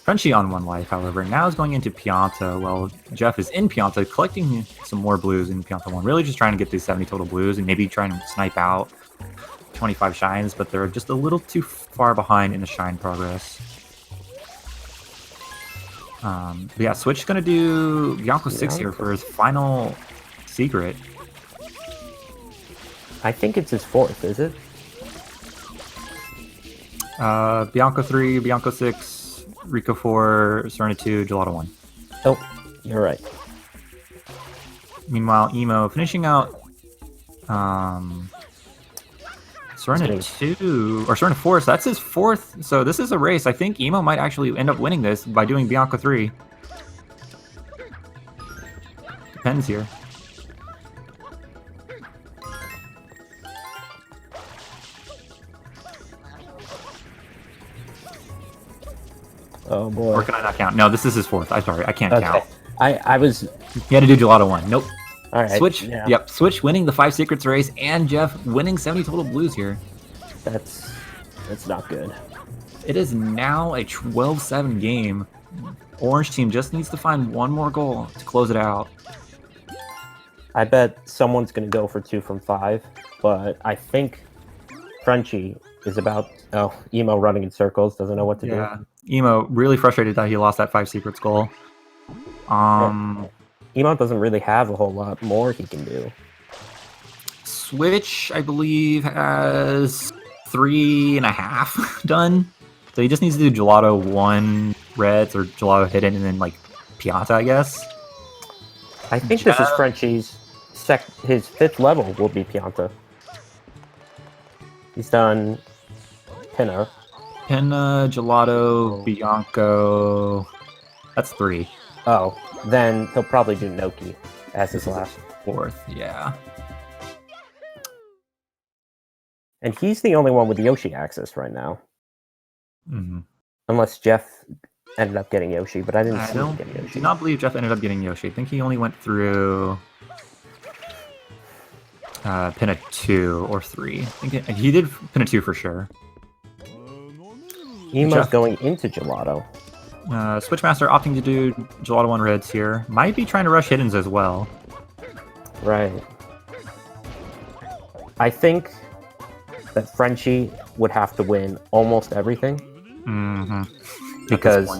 Frenchie on 1 life, however, now is going into Pianta. Well, Jeff is in Pianta, collecting some more blues in Pianta 1. Really just trying to get these 70 total blues and maybe trying to snipe out 25 shines, but they're just a little too far behind in the shine progress. But yeah, Switch is going to do Bianco 6 here for his final secret. I think it's his 4th, is it? Bianco 3, Bianco 6, Rico 4, Serena 2, Gelato 1. Oh, you're right. Meanwhile, Emo finishing out Serena 2, or Serena 4, so that's his 4th. So this is a race. I think Emo might actually end up winning this by doing Bianco 3. Depends here. Oh boy. Or can I not count? No, this is his 4th. I'm sorry, I can't count. I was... He had to do Gelato 1. Nope. All right. Switch. Yeah. Yep. Switch winning the 5 secrets race, and Jeff winning 70 total blues here. That's not good. It is now a 12-7 game. Orange team just needs to find 1 more goal to close it out. I bet someone's going to go for 2 from 5, but I think Frenchie is about... Oh, Emo running in circles, doesn't know what to do. Emo really frustrated that he lost that 5 secrets goal. Emo doesn't really have a whole lot more he can do. Switch, I believe, has 3.5 done. So he just needs to do Gelato 1 Reds or Gelato Hidden and then, like, Pianta, I guess. I think this is Frenchie's his 5th level will be Pianta. He's done Pinna. Pinna, Gelato, Bianco. That's 3. Oh, then he'll probably do Noki as his last. 4th, yeah. And he's the only one with Yoshi access right now. Mm-hmm. Unless Jeff ended up getting Yoshi, but I didn't see him get I Yoshi. do not believe Jeff ended up getting Yoshi. I think he only went through pin a 2 or 3. I think he did pin a 2 for sure. Emo's Jeff- going into Gelato. Switchmaster opting to do Gelato 1 reds here. Might be trying to rush hiddens as well. Right. I think that Frenchie would have to win almost everything. Mm-hmm. Because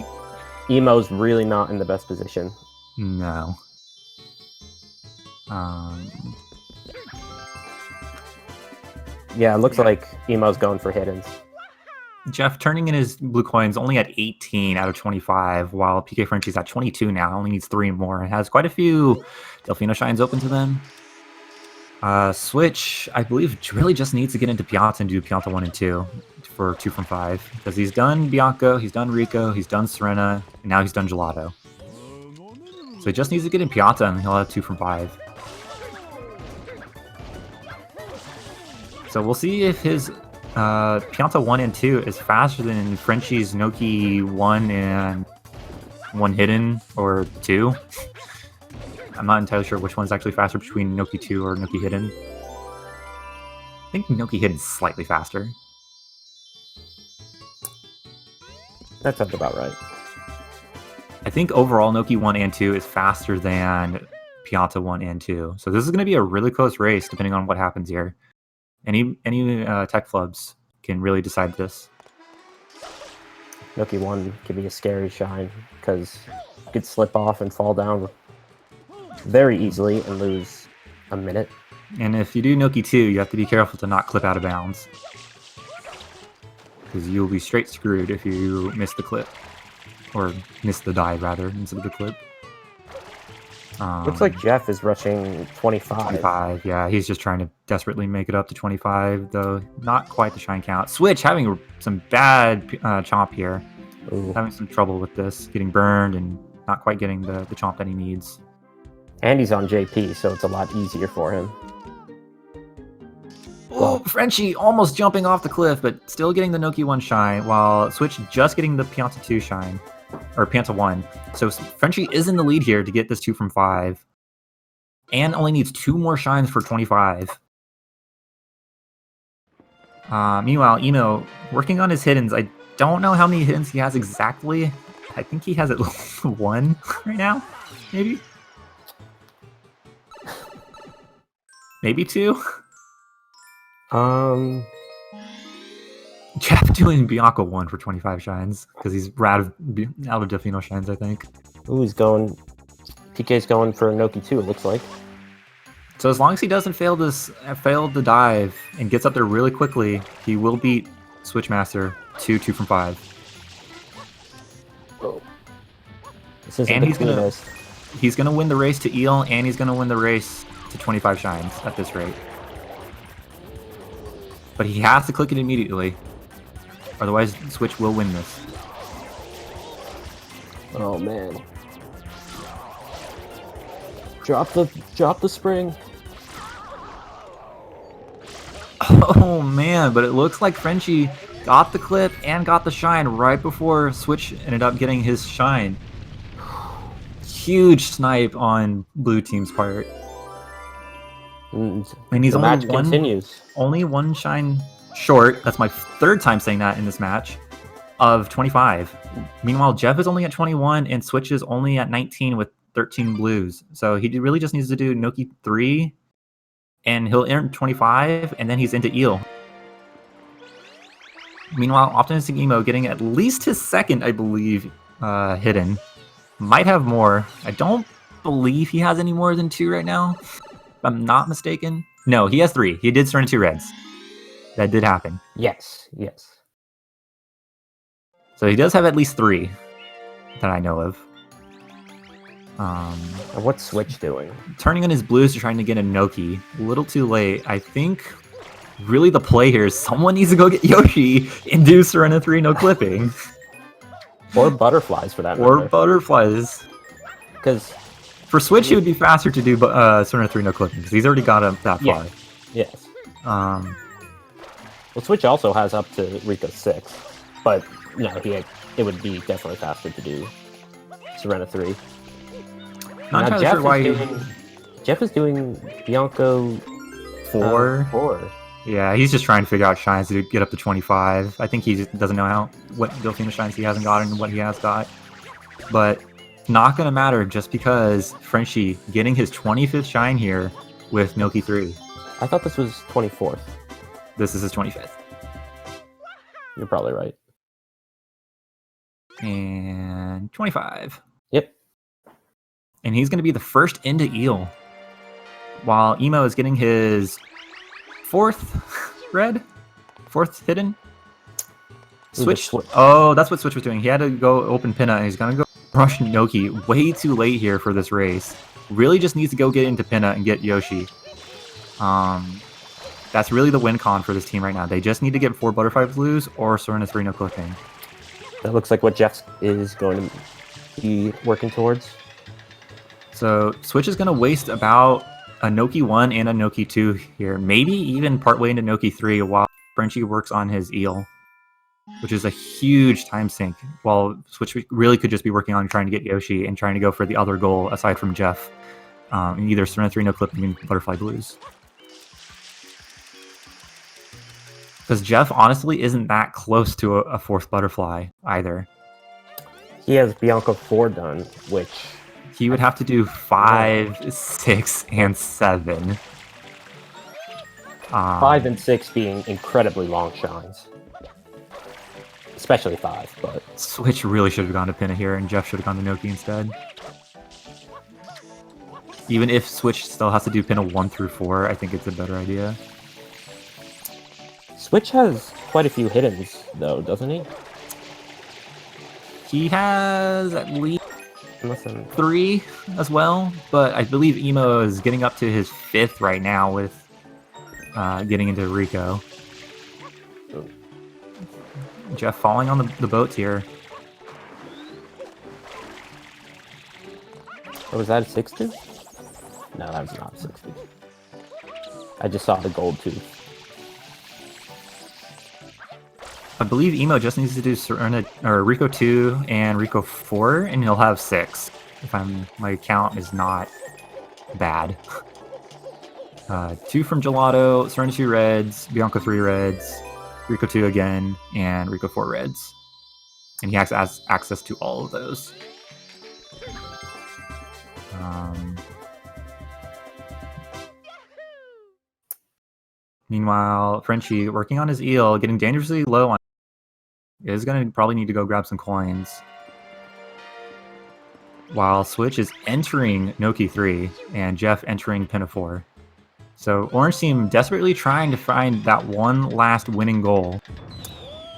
Emo's really not in the best position. No. Yeah, it looks like Emo's going for hiddens. Jeff turning in his blue coins only at 18 out of 25, while PKFrenchi's at 22 now. Only needs 3 more and has quite a few Delfino shines open to them. Switch, I believe, really just needs to get into Pianta and do Pianta 1 and 2 for 2 from 5. Because he's done Bianco, he's done Rico, he's done Serena, and now he's done Gelato. So he just needs to get in Pianta and he'll have 2 from 5. So we'll see if his Pianta 1 and 2 is faster than Frenchie's Noki 1 and 1 hidden or 2. I'm not entirely sure which one's actually faster between Noki 2 or Noki hidden. I think Noki hidden's slightly faster. That sounds about right. I think overall Noki 1 and 2 is faster than Pianta 1 and 2. So this is going to be a really close race depending on what happens here. Any tech flubs can really decide this. Noki 1 could be a scary shine because you could slip off and fall down very easily and lose a minute. And if you do Noki 2, you have to be careful to not clip out of bounds. Because you'll be straight screwed if you miss the clip. Or miss the dive, rather, instead of the clip. Looks like Jeff is rushing 25. 25, yeah. He's just trying to desperately make it up to 25, though not quite the shine count. Switch having some bad chomp here. Ooh. Having some trouble with this. Getting burned and not quite getting the chomp that he needs. And he's on JP, so it's a lot easier for him. Oh, Frenchie almost jumping off the cliff, but still getting the Noki 1 shine, while Switch just getting the Pianta 2 shine. Or Pianta 1. So Frenchie is in the lead here to get this 2 from 5. And only needs 2 more shines for 25. Meanwhile, Emo, working on his hiddens. I don't know how many hiddens he has exactly. I think he has at least 1 right now, maybe? Maybe 2? Jeff doing Bianco 1 for 25 shines, because he's out of Delfino shines, I think. Ooh, he's going... PK's going for Noki 2, it looks like. So as long as he doesn't fail the dive and gets up there really quickly, he will beat Switchmaster to 2 from 5. Oh. This is And he's gonna win the race to Eel, and he's gonna win the race to 25 shines at this rate. But he has to click it immediately. Otherwise, Switch will win this. Oh man! Drop the spring. Oh man! But it looks like Frenchie got the clip and got the shine right before Switch ended up getting his shine. Huge snipe on blue team's part. And he's the match continues. Only 1 shine short. That's my 3rd time saying that in this match. Of 25. Meanwhile, Jeff is only at 21 and Switch is only at 19 with 13 blues. So he really just needs to do Noki 3 and he'll earn 25 and then he's into Eel. Meanwhile, OptimisticEmo getting at least his 2nd, I believe, hidden. Might have more. I don't believe he has any more than 2 right now. If I'm not mistaken. No, he has 3. He did surrender 2 reds. That did happen. Yes. So he does have at least 3 that I know of. And what's Switch doing? Turning on his blues to trying to get a Noki. A little too late. I think really the play here is someone needs to go get Yoshi and do Serena 3 no clipping. Or butterflies for that Or matter. butterflies. Because for Switch, it would be faster to do Serena 3 no clipping because he's already got him that far. Yes. Well, Switch also has up to Rico 6, but no, it would be definitely faster to do Serena 3. Not entirely sure why. Jeff is doing Bianco 4. 4. Yeah, he's just trying to figure out shines to get up to 25. I think he just doesn't know what Delfino shines he hasn't gotten and what he has got. But not going to matter just because Frenchie getting his 25th shine here with Noki 3. I thought this was 24th. This is his 25th. You're probably right. And 25. Yep. And he's going to be the first into Eel. While Emo is getting his 4th red? 4th hidden? Switch. Oh, that's what Switch was doing. He had to go open Pinna, and he's going to go rush Noki way too late here for this race. Really just needs to go get into Pinna and get Yoshi. That's really the win con for this team right now. They just need to get 4 Butterfly Blues or Serena 3 no clipping. That looks like what Jeff is going to be working towards. So Switch is going to waste about a Noki 1 and a Noki 2 here. Maybe even partway into Noki 3 while Frenchie works on his Eel, which is a huge time sink. While Switch really could just be working on trying to get Yoshi and trying to go for the other goal aside from Jeff. Either Serena 3 no clipping and Butterfly Blues. Because Jeff honestly isn't that close to a 4th butterfly either. He has Bianca 4 done, which he would have to do 5, 6, and 7. 5 and 6 being incredibly long shines. Especially 5, but Switch really should have gone to Pinna here, and Jeff should have gone to Noki instead. Even if Switch still has to do Pinna 1 through 4, I think it's a better idea. Switch has quite a few hiddens, though, doesn't he? He has at least 3 as well, but I believe Emo is getting up to his 5th right now with getting into Rico. Jeff falling on the boats here. Oh, was that a 6-2? No, that was not a 6-2. I just saw the gold tooth. I believe Emo just needs to do Rico 2 and Rico 4, and he'll have 6. If my count is not bad. 2 from Gelato, Serena 2 reds, Bianca 3 reds, Rico 2 again, and Rico 4 reds. And he has access to all of those. Meanwhile, Frenchie working on his Eel, getting dangerously low on is going to probably need to go grab some coins. While Switch is entering Noki 3 and Jeff entering Pinna 4. So Orange Team desperately trying to find that one last winning goal.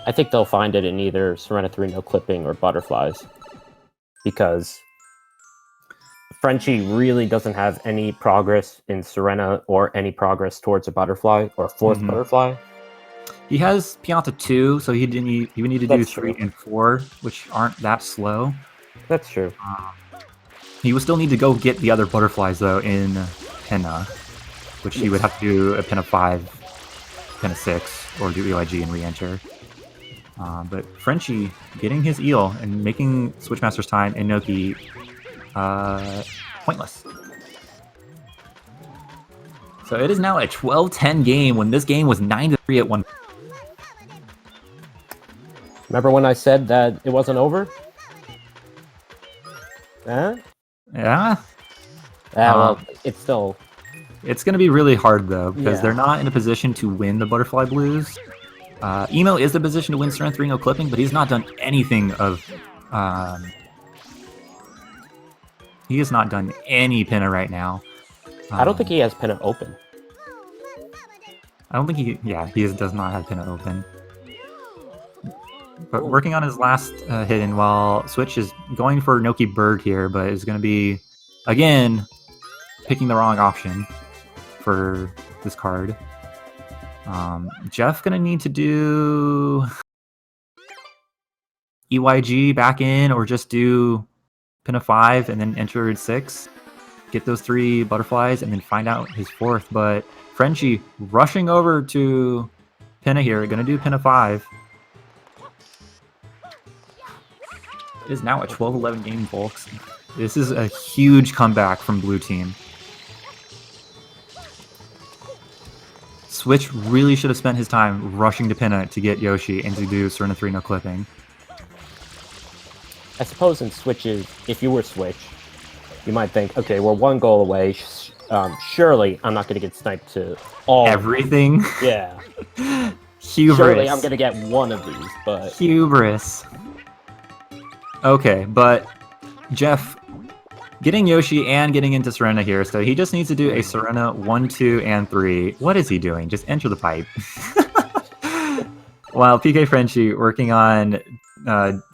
I think they'll find it in either Serena 3 no clipping or Butterflies. Because Frenchie really doesn't have any progress in Serena or any progress towards a Butterfly or 4th Butterfly. He has Pianta 2, so he would need to do 3 and 4, which aren't that slow. That's true. He would still need to go get the other butterflies, though, in Pinna, which he would have to do a Pinna 5, Pinna 6, or do EIG and re-enter. But Frenchie getting his Eel and making Switchmaster's time in Noki pointless. So it is now a 12-10 game when this game was 9-3 at one. Remember when I said that it wasn't over? Huh? Yeah. Well, it's still... It's going to be really hard, though, because they're not in a position to win the Butterfly Blues. Emo is in a position to win Serena 3 no clipping, but he's not done anything of... he has not done any Pinna right now. I don't think he has Pinna open. I don't think he... Yeah, he does not have Pinna open. But working on his last hidden, while Switch is going for Noki Bird here, but is going to be, again, picking the wrong option for this card. Jeff going to need to do EYG back in, or just do Pinna 5 and then enter 6. Get those 3 butterflies and then find out his 4th. But Frenchie rushing over to Pinna here, gonna do Pinna 5. It is now a 12-11 game, folks. This is a huge comeback from blue team. Switch really should have spent his time rushing to Pinna to get Yoshi and to do Serena 3 no clipping. I suppose in Switches, if you were Switch, you might think, okay, we're 1 goal away. Surely I'm not going to get sniped to all everything. Yeah. Hubris. Surely I'm going to get one of these, but... Hubris. Okay, but Jeff getting Yoshi and getting into Serena here, so he just needs to do a Serena 1, 2, and 3. What is he doing? Just enter the pipe. While PKFrenchi working on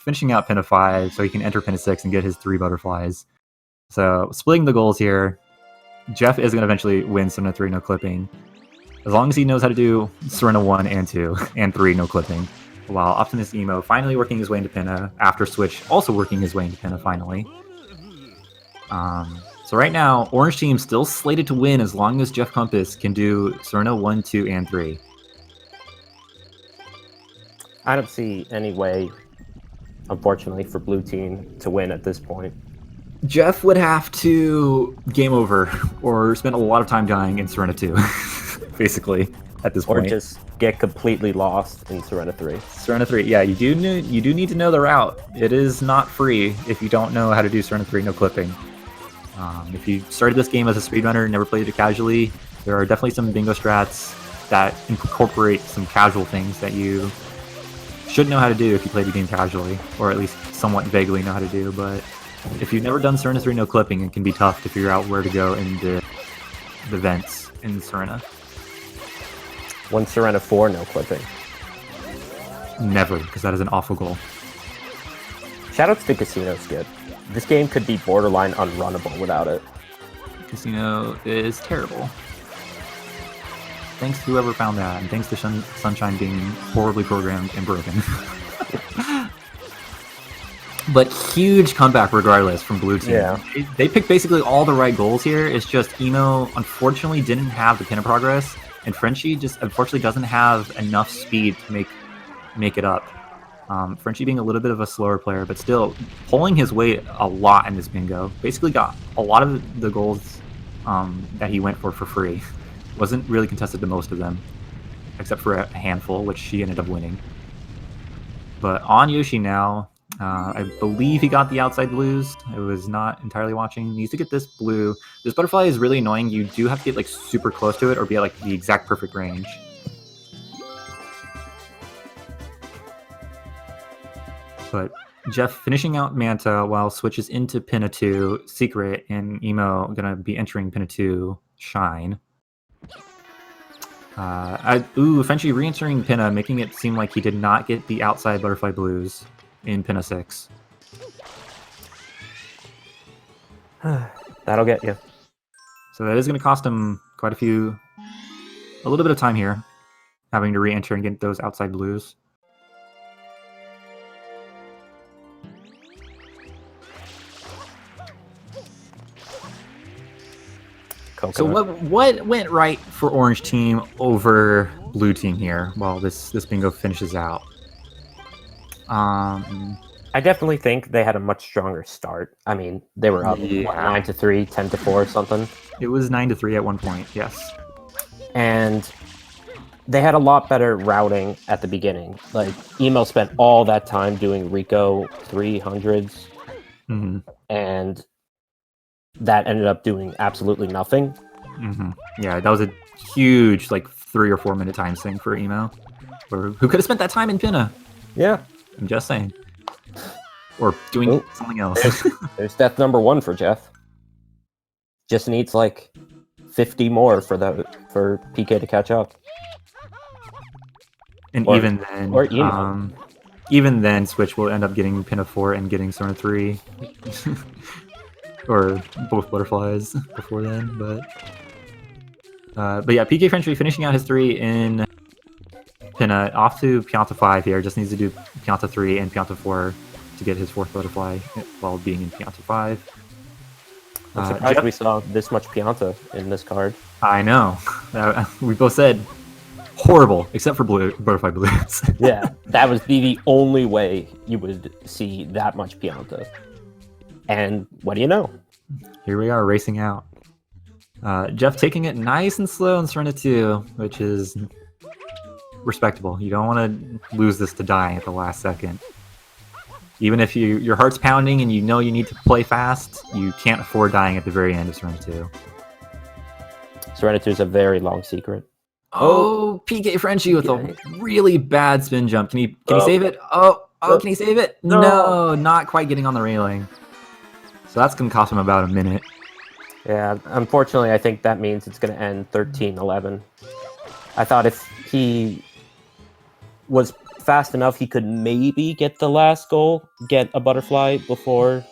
finishing out Pinna 5 so he can enter Pinna 6 and get his 3 butterflies. So splitting the goals here, Jeff is going to eventually win Serena 3 no clipping. As long as he knows how to do Serena 1 and 2 and 3 no clipping. While OptimisticEmo finally working his way into Pinna after Switch also working his way into Pinna finally. So right now, Orange Team still slated to win as long as JeffCompass can do Serena 1, 2, and 3. I don't see any way, unfortunately, for Blue Team to win at this point. Jeff would have to game over or spend a lot of time dying in Serena 2, basically, at this point. Or just get completely lost in Serena 3. Serena 3, yeah, you do need to know the route. It is not free if you don't know how to do Serena 3 no clipping. If you started this game as a speedrunner and never played it casually, there are definitely some bingo strats that incorporate some casual things that you should know how to do if you play the game casually, or at least somewhat vaguely know how to do. But if you've never done Serena 3 no clipping, it can be tough to figure out where to go in the vents in Serena. One Serena 4 no clipping. Never, because that is an awful goal. Shoutouts to Casino Skip. This game could be borderline unrunnable without it. Casino is terrible. Thanks to whoever found that, and thanks to Sunshine being horribly programmed and broken. But huge comeback regardless from Blue Team. Yeah. They picked basically all the right goals here. It's just Emo unfortunately didn't have the Pinna progress, and Frenchie just unfortunately doesn't have enough speed to make it up. Frenchie being a little bit of a slower player, but still pulling his weight a lot in this bingo. Basically got a lot of the goals that he went for free. Wasn't really contested to most of them, except for a handful, which she ended up winning. But on Yoshi now, I believe he got the outside blues. I was not entirely watching. He needs to get this blue. This butterfly is really annoying. You do have to get like super close to it or be at like the exact perfect range. But Jeff finishing out Manta while switches into Pinna 2 Secret, and Emo gonna be entering Pinna 2 Shine. Frenchie re-entering Pinna, making it seem like he did not get the outside butterfly blues in Pinna 6. That'll get you. So that is going to cost him quite a little bit of time here, having to re-enter and get those outside blues. So what went right for Orange Team over Blue Team here while this bingo finishes out? I definitely think they had a much stronger start. I mean, they were up 9-3, 10-4 or something. It was 9-3 at one point, yes. And they had a lot better routing at the beginning. Like, Emo spent all that time doing Rico 300s, and that ended up doing absolutely nothing. Yeah, that was a huge, like, 3 or 4 minute time sink for Emo. Who could have spent that time in Pinna? Yeah. I'm just saying. Or doing something else. There's death number 1 for Jeff. Just needs, like, 50 more for PK to catch up. And even then, Switch will end up getting Pinna 4 and getting Serena 3. Or both butterflies before then, but yeah, PKFrenchi finishing out his 3 in Pinna, off to Pianta 5 here. Just needs to do Pianta 3 and Pianta 4 to get his 4th butterfly while being in Pianta 5. I'm surprised we saw this much Pianta in this card. I know. We both said, horrible, except for butterfly balloons. Yeah, that was the only way you would see that much Pianta. And what do you know? Here we are racing out. Jeff taking it nice and slow in Serena 2, which is respectable. You don't want to lose this to dying at the last second. Even if your heart's pounding and you know you need to play fast, you can't afford dying at the very end of Serena 2. Serena 2 is a very long secret. Oh, PKFrenchi with a really bad spin jump. Can he save it? Oh, can he save it? No, not quite getting on the railing. So that's going to cost him about a minute. Yeah, unfortunately, I think that means it's going to end 13-11. I thought if he was fast enough, he could maybe get the last goal, get a butterfly before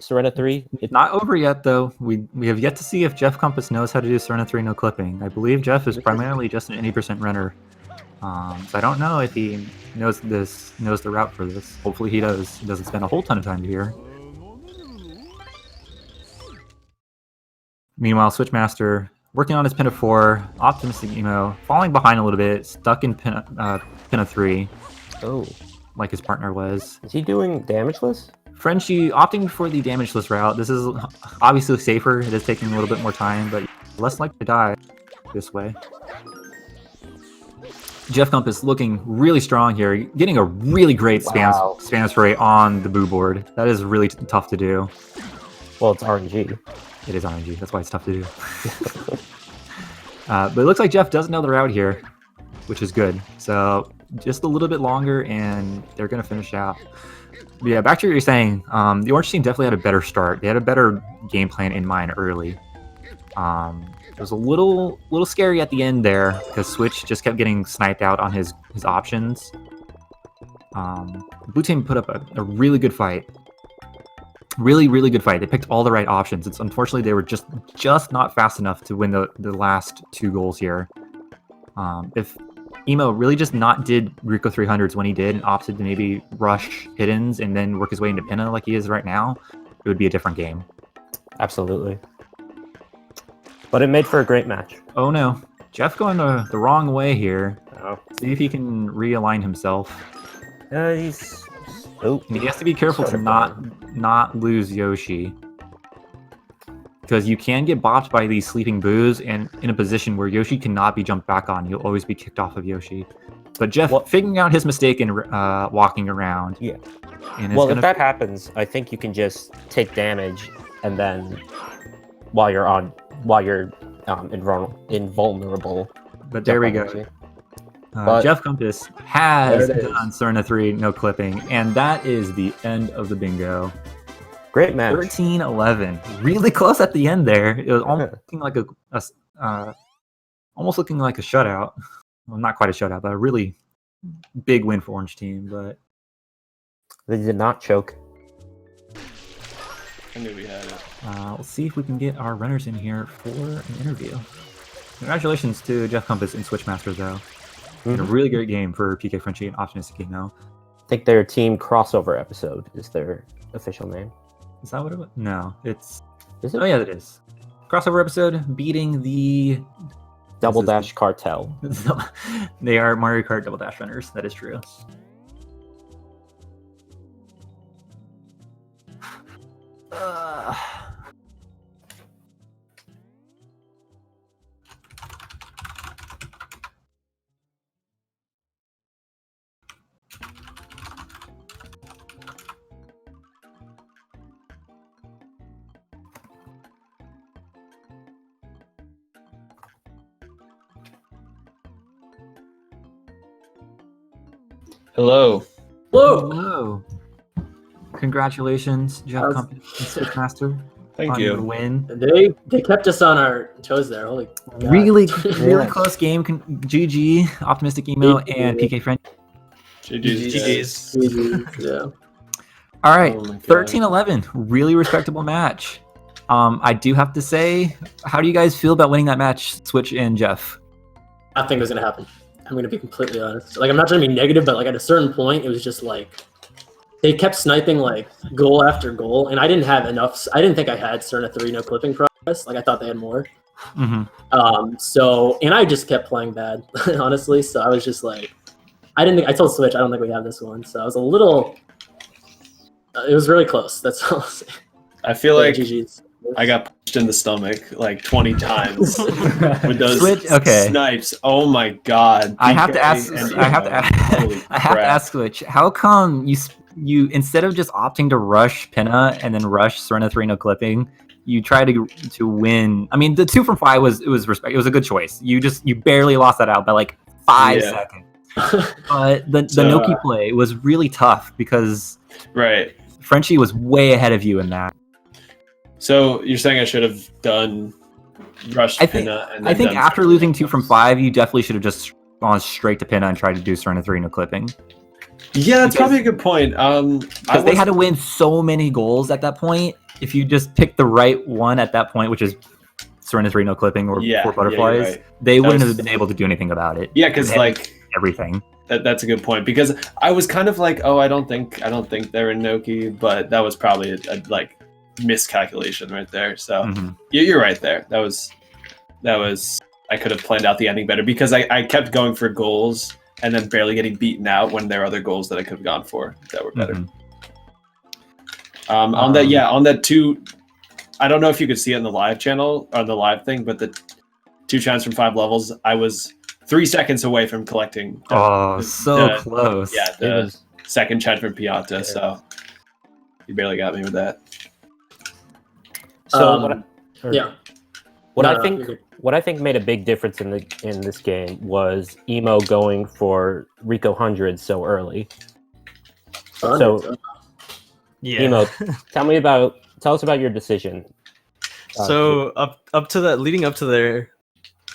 Serena 3. It's not over yet, though. We have yet to see if JeffCompass knows how to do Serena 3 no clipping. I believe Jeff is primarily just an 80% runner. So I don't know if he knows the route for this. Hopefully he does. He doesn't spend a whole ton of time here. Meanwhile, Switchmaster working on his pin of 4, OptimisticEmo falling behind a little bit, stuck in pin of 3. Oh, like his partner was. Is he doing damageless? Frenchie opting for the damageless route. This is obviously safer. It is taking a little bit more time, but less likely to die this way. JeffCompass looking really strong here, getting a really great spam spray on the boo board. That is really tough to do. Well, it's RNG. It is RNG. That's why it's tough to do. But it looks like Jeff does know the route here, which is good. So just a little bit longer, and they're going to finish out. But yeah, back to what you're saying. The Orange team definitely had a better start. They had a better game plan in mind early. It was a little scary at the end there because Switch just kept getting sniped out on his options. Blue team put up a really good fight. Really good fight. They picked all the right options. It's unfortunately they were just not fast enough to win the last 2 goals here. If Emo really just not did Rico 300s when he did and opted to maybe rush hiddens and then work his way into Pinna like he is right now, it would be a different game. Absolutely. But it made for a great match. Oh no. Jeff going the wrong way here. Oh. See if he can realign himself. He's... Oh. And he has to be careful to not lose Yoshi. Because you can get bopped by these sleeping boos and in a position where Yoshi cannot be jumped back on. You'll always be kicked off of Yoshi. But Jeff figuring out his mistake and walking around. Yeah. And if that happens, I think you can just take damage and then while you're invulnerable. But there we go. JeffCompass has done Serena 3 no clipping, and that is the end of the bingo. Great match. 13-11, really close at the end there. It was almost looking like a shutout. Well, not quite a shutout, but a really big win for Orange team. But they did not choke. I knew we had it. Let's see if we can get our runners in here for an interview. Congratulations to JeffCompass and Switchmaster, though. A really great game for PKFrenchi and OptimisticEmo. I think their team crossover episode is their official name. Is that what it was? No, it's... Is it? Oh yeah, it is. Crossover episode beating the... Double Dash Cartel. They are Mario Kart Double Dash runners. That is true. Hello. Hello. Congratulations, JeffCompass and Switchmaster. Thank on you. Your win. They kept us on our toes there. Holy God. Really close game. GG, OptimisticEmo, and PKFrenchi. GG's. Yeah. All right, Oh my God. 13-11, really respectable match. I do have to say, how do you guys feel about winning that match, Switch and Jeff? Nothing was gonna happen. I'm gonna be completely honest. Like, I'm not trying to be negative, but like at a certain point, it was just like they kept sniping like goal after goal, and I didn't have enough. I didn't think I had Serena 3 no clipping progress. Like I thought they had more. So, and I just kept playing bad, honestly. So I was just like, I told Switch, I don't think we have this one. So I was a little, it was really close. That's all I'll say. I feel like GG's. I got punched in the stomach like 20 times with those Switch, okay. snipes. Oh my god! I have to ask. PK I have to. Holy I have to crap. ask Switch. How come you instead of just opting to rush Pinna and then rush Serena 3 no clipping, you try to win? I mean, the 2 from 5 was respect. It was a good choice. You barely lost that out by like 5 seconds. But the Noki play was really tough because Right. Frenchie was way ahead of you in that. So you're saying I should have done rushed Pinna and then I think done after Serena losing 2 from 5, you definitely should have just gone straight to Pinna and tried to do Serena 3 no clipping. Yeah, that's probably a good point. Because they had to win so many goals at that point. If you just picked the right one at that point, which is Serena 3 no clipping or 4 butterflies, you're right. they wouldn't have been able to do anything about it. Yeah, because like everything. That's a good point, because I was kind of like, oh, I don't think they're in Noki, but that was probably a like miscalculation right there. So you're right there. That was I could have planned out the ending better, because I kept going for goals and then barely getting beaten out when there are other goals that I could have gone for that were better. On that 2, I don't know if you could see it in the live channel on the live thing, but the 2 chance from 5 levels, I was 3 seconds away from collecting. So close. Yeah, the second chance from Piata. So you barely got me with that. So what I think made a big difference in this game was Emo going for Rico 100 so early. So Emo, tell us about your decision. So up to that, leading up to there,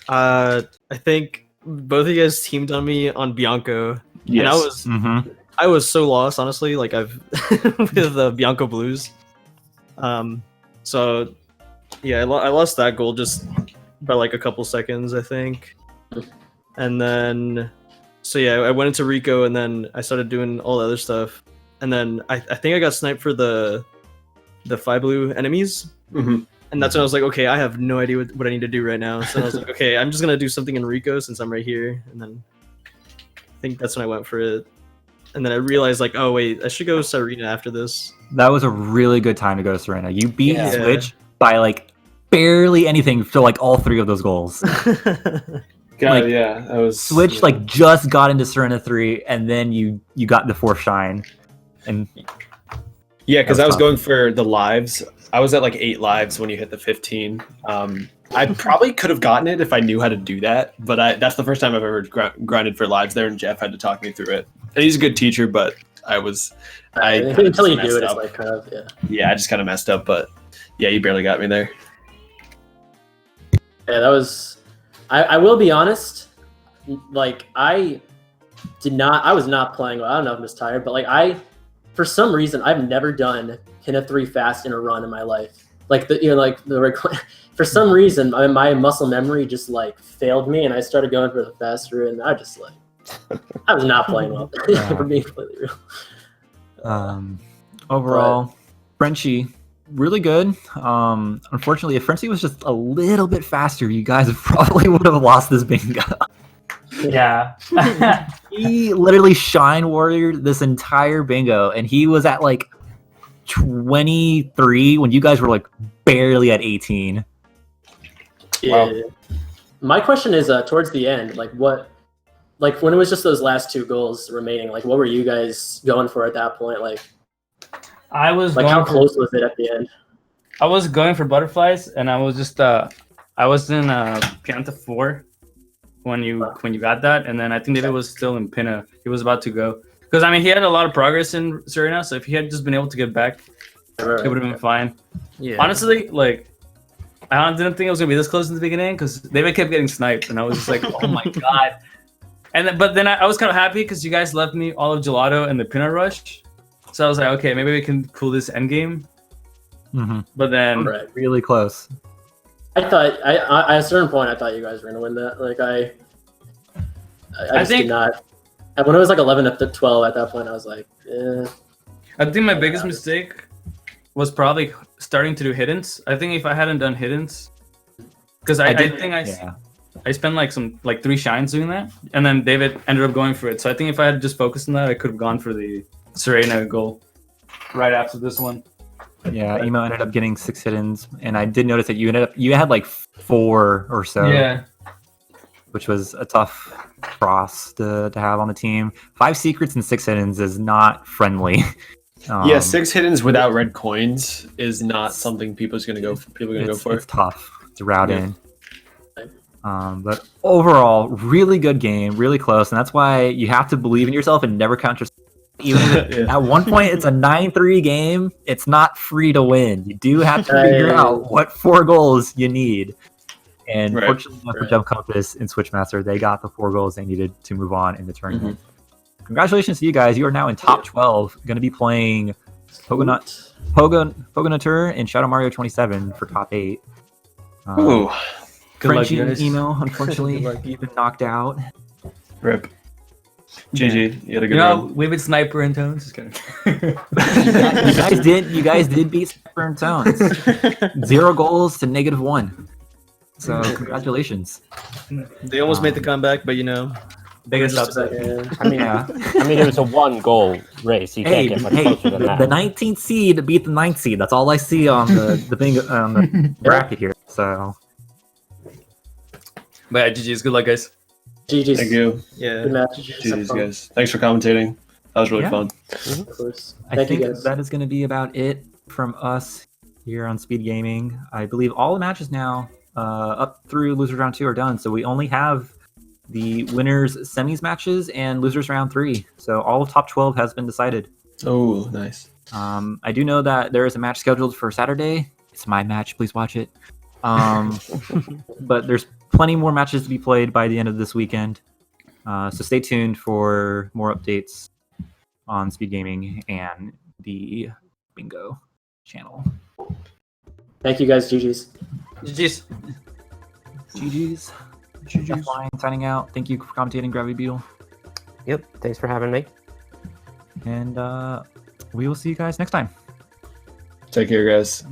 I think both of you guys teamed on me on Bianco, and I was so lost, honestly. Like with the Bianco Blues. So yeah, I lost that goal just by like a couple seconds, I think. And then I went into Rico, and then I started doing all the other stuff. And then I think I got sniped for the 5 blue enemies. And that's when I was like, okay, I have no idea what I need to do right now. So I was like, okay, I'm just gonna do something in Rico since I'm right here. And then I think that's when I went for it. And then I realized, like, oh wait, I should go Serena after this. That was a really good time to go to Serena. You beat Switch by like barely anything for like all 3 of those goals. That was Switch like just got into Serena 3, and then you got the 4th shine. And because I was going for the lives. I was at like 8 lives when you hit the 15. I probably could have gotten it if I knew how to do that, but that's the first time I've ever grinded for lives there, and Jeff had to talk me through it. And he's a good teacher, but until you do it, it's like kind of I just kind of messed up, but yeah, you barely got me there. Yeah, that was. I will be honest. Like I was not playing well. I don't know if I'm just tired, but like for some reason, I've never done Pinna 3 fast in a run in my life. Like for some reason, my muscle memory just like failed me, and I started going for the faster, and I just like I was not playing well. For being completely real. Overall, Frenchie, really good. Unfortunately, if Frenchie was just a little bit faster, you guys probably would have lost this bingo. Yeah. He literally shine warriored this entire bingo, and he was at like 23 when you guys were like barely at 18. Yeah. Wow. My question is towards the end, like when it was just those last 2 goals remaining, like what were you guys going for at that point? Like I was like how close was it at the end? I was going for butterflies, and I was just I was in Pianta 4 when you got that, and then I think David was still in Pinna. He was about to go, because I mean he had a lot of progress in Serena, so if he had just been able to get back, it would have been fine. Yeah. Honestly, like I didn't think it was gonna be this close in the beginning, because David kept getting sniped, and I was just like, oh my god. But then I was kind of happy because you guys left me all of Gelato and the Pinna rush, so I was like, okay, maybe we can pull this end game. But then really close. I thought at a certain point I thought you guys were gonna win that. Like I just did not. When it was like 11 to 12 at that point, I was like, I think my biggest mistake was probably starting to do hiddens. I think if I hadn't done hiddens, Because I did- think yeah. I spent like 3 shines doing that, and then David ended up going for it. So I think if I had just focused on that, I could have gone for the Serena goal right after this one. Yeah, Emo ended up getting 6 hit-ins, and I did notice that you had like 4 or so. Yeah. Which was a tough cross to have on the team. 5 secrets and 6 hit-ins is not friendly. Yeah, 6 hit-ins without red coins is not something people are gonna go for. It's tough to route in. But overall, really good game, really close, and that's why you have to believe in yourself and never count yourself. Even if at one point it's a 9-3 game, it's not free to win. You do have to figure out what 4 goals you need. And fortunately for JeffCompass and Switchmaster, they got the 4 goals they needed to move on in the tournament. Congratulations to you guys. You are now in top 12. Going to be playing Pogonatur and Shadow Mario 27 for top 8. Ooh. Frenchy and Emo, unfortunately, you've been knocked out. Rip. GG. You had a good know, run. we with Sniper and Tones. Just kidding. You guys did beat Sniper and Tones. 0 goals to -1. So congratulations. They almost made the comeback, but Biggest upset. I mean, it was a 1-goal race. You can't get much closer than that. The 19th seed beat the 9th seed. That's all I see on the bracket here. So, but yeah, GG's. Good luck, guys. GG's. Thank you. Yeah. Good match. GG's, guys. Thanks for commentating. That was really fun. Of course. I Thank you, think guys. that is going to be about it from us here on Speed Gaming. I believe all the matches now up through losers round 2 are done. So we only have the winners semis matches and losers round 3. So all of top 12 has been decided. Oh, nice. I do know that there is a match scheduled for Saturday. It's my match. Please watch it. But there's plenty more matches to be played by the end of this weekend. So stay tuned for more updates on Speed Gaming and the Bingo channel. Thank you, guys. GG's. GG's. GG's. Line signing out. Thank you for commentating, Gravity Beetle. Yep. Thanks for having me. And we will see you guys next time. Take care, guys.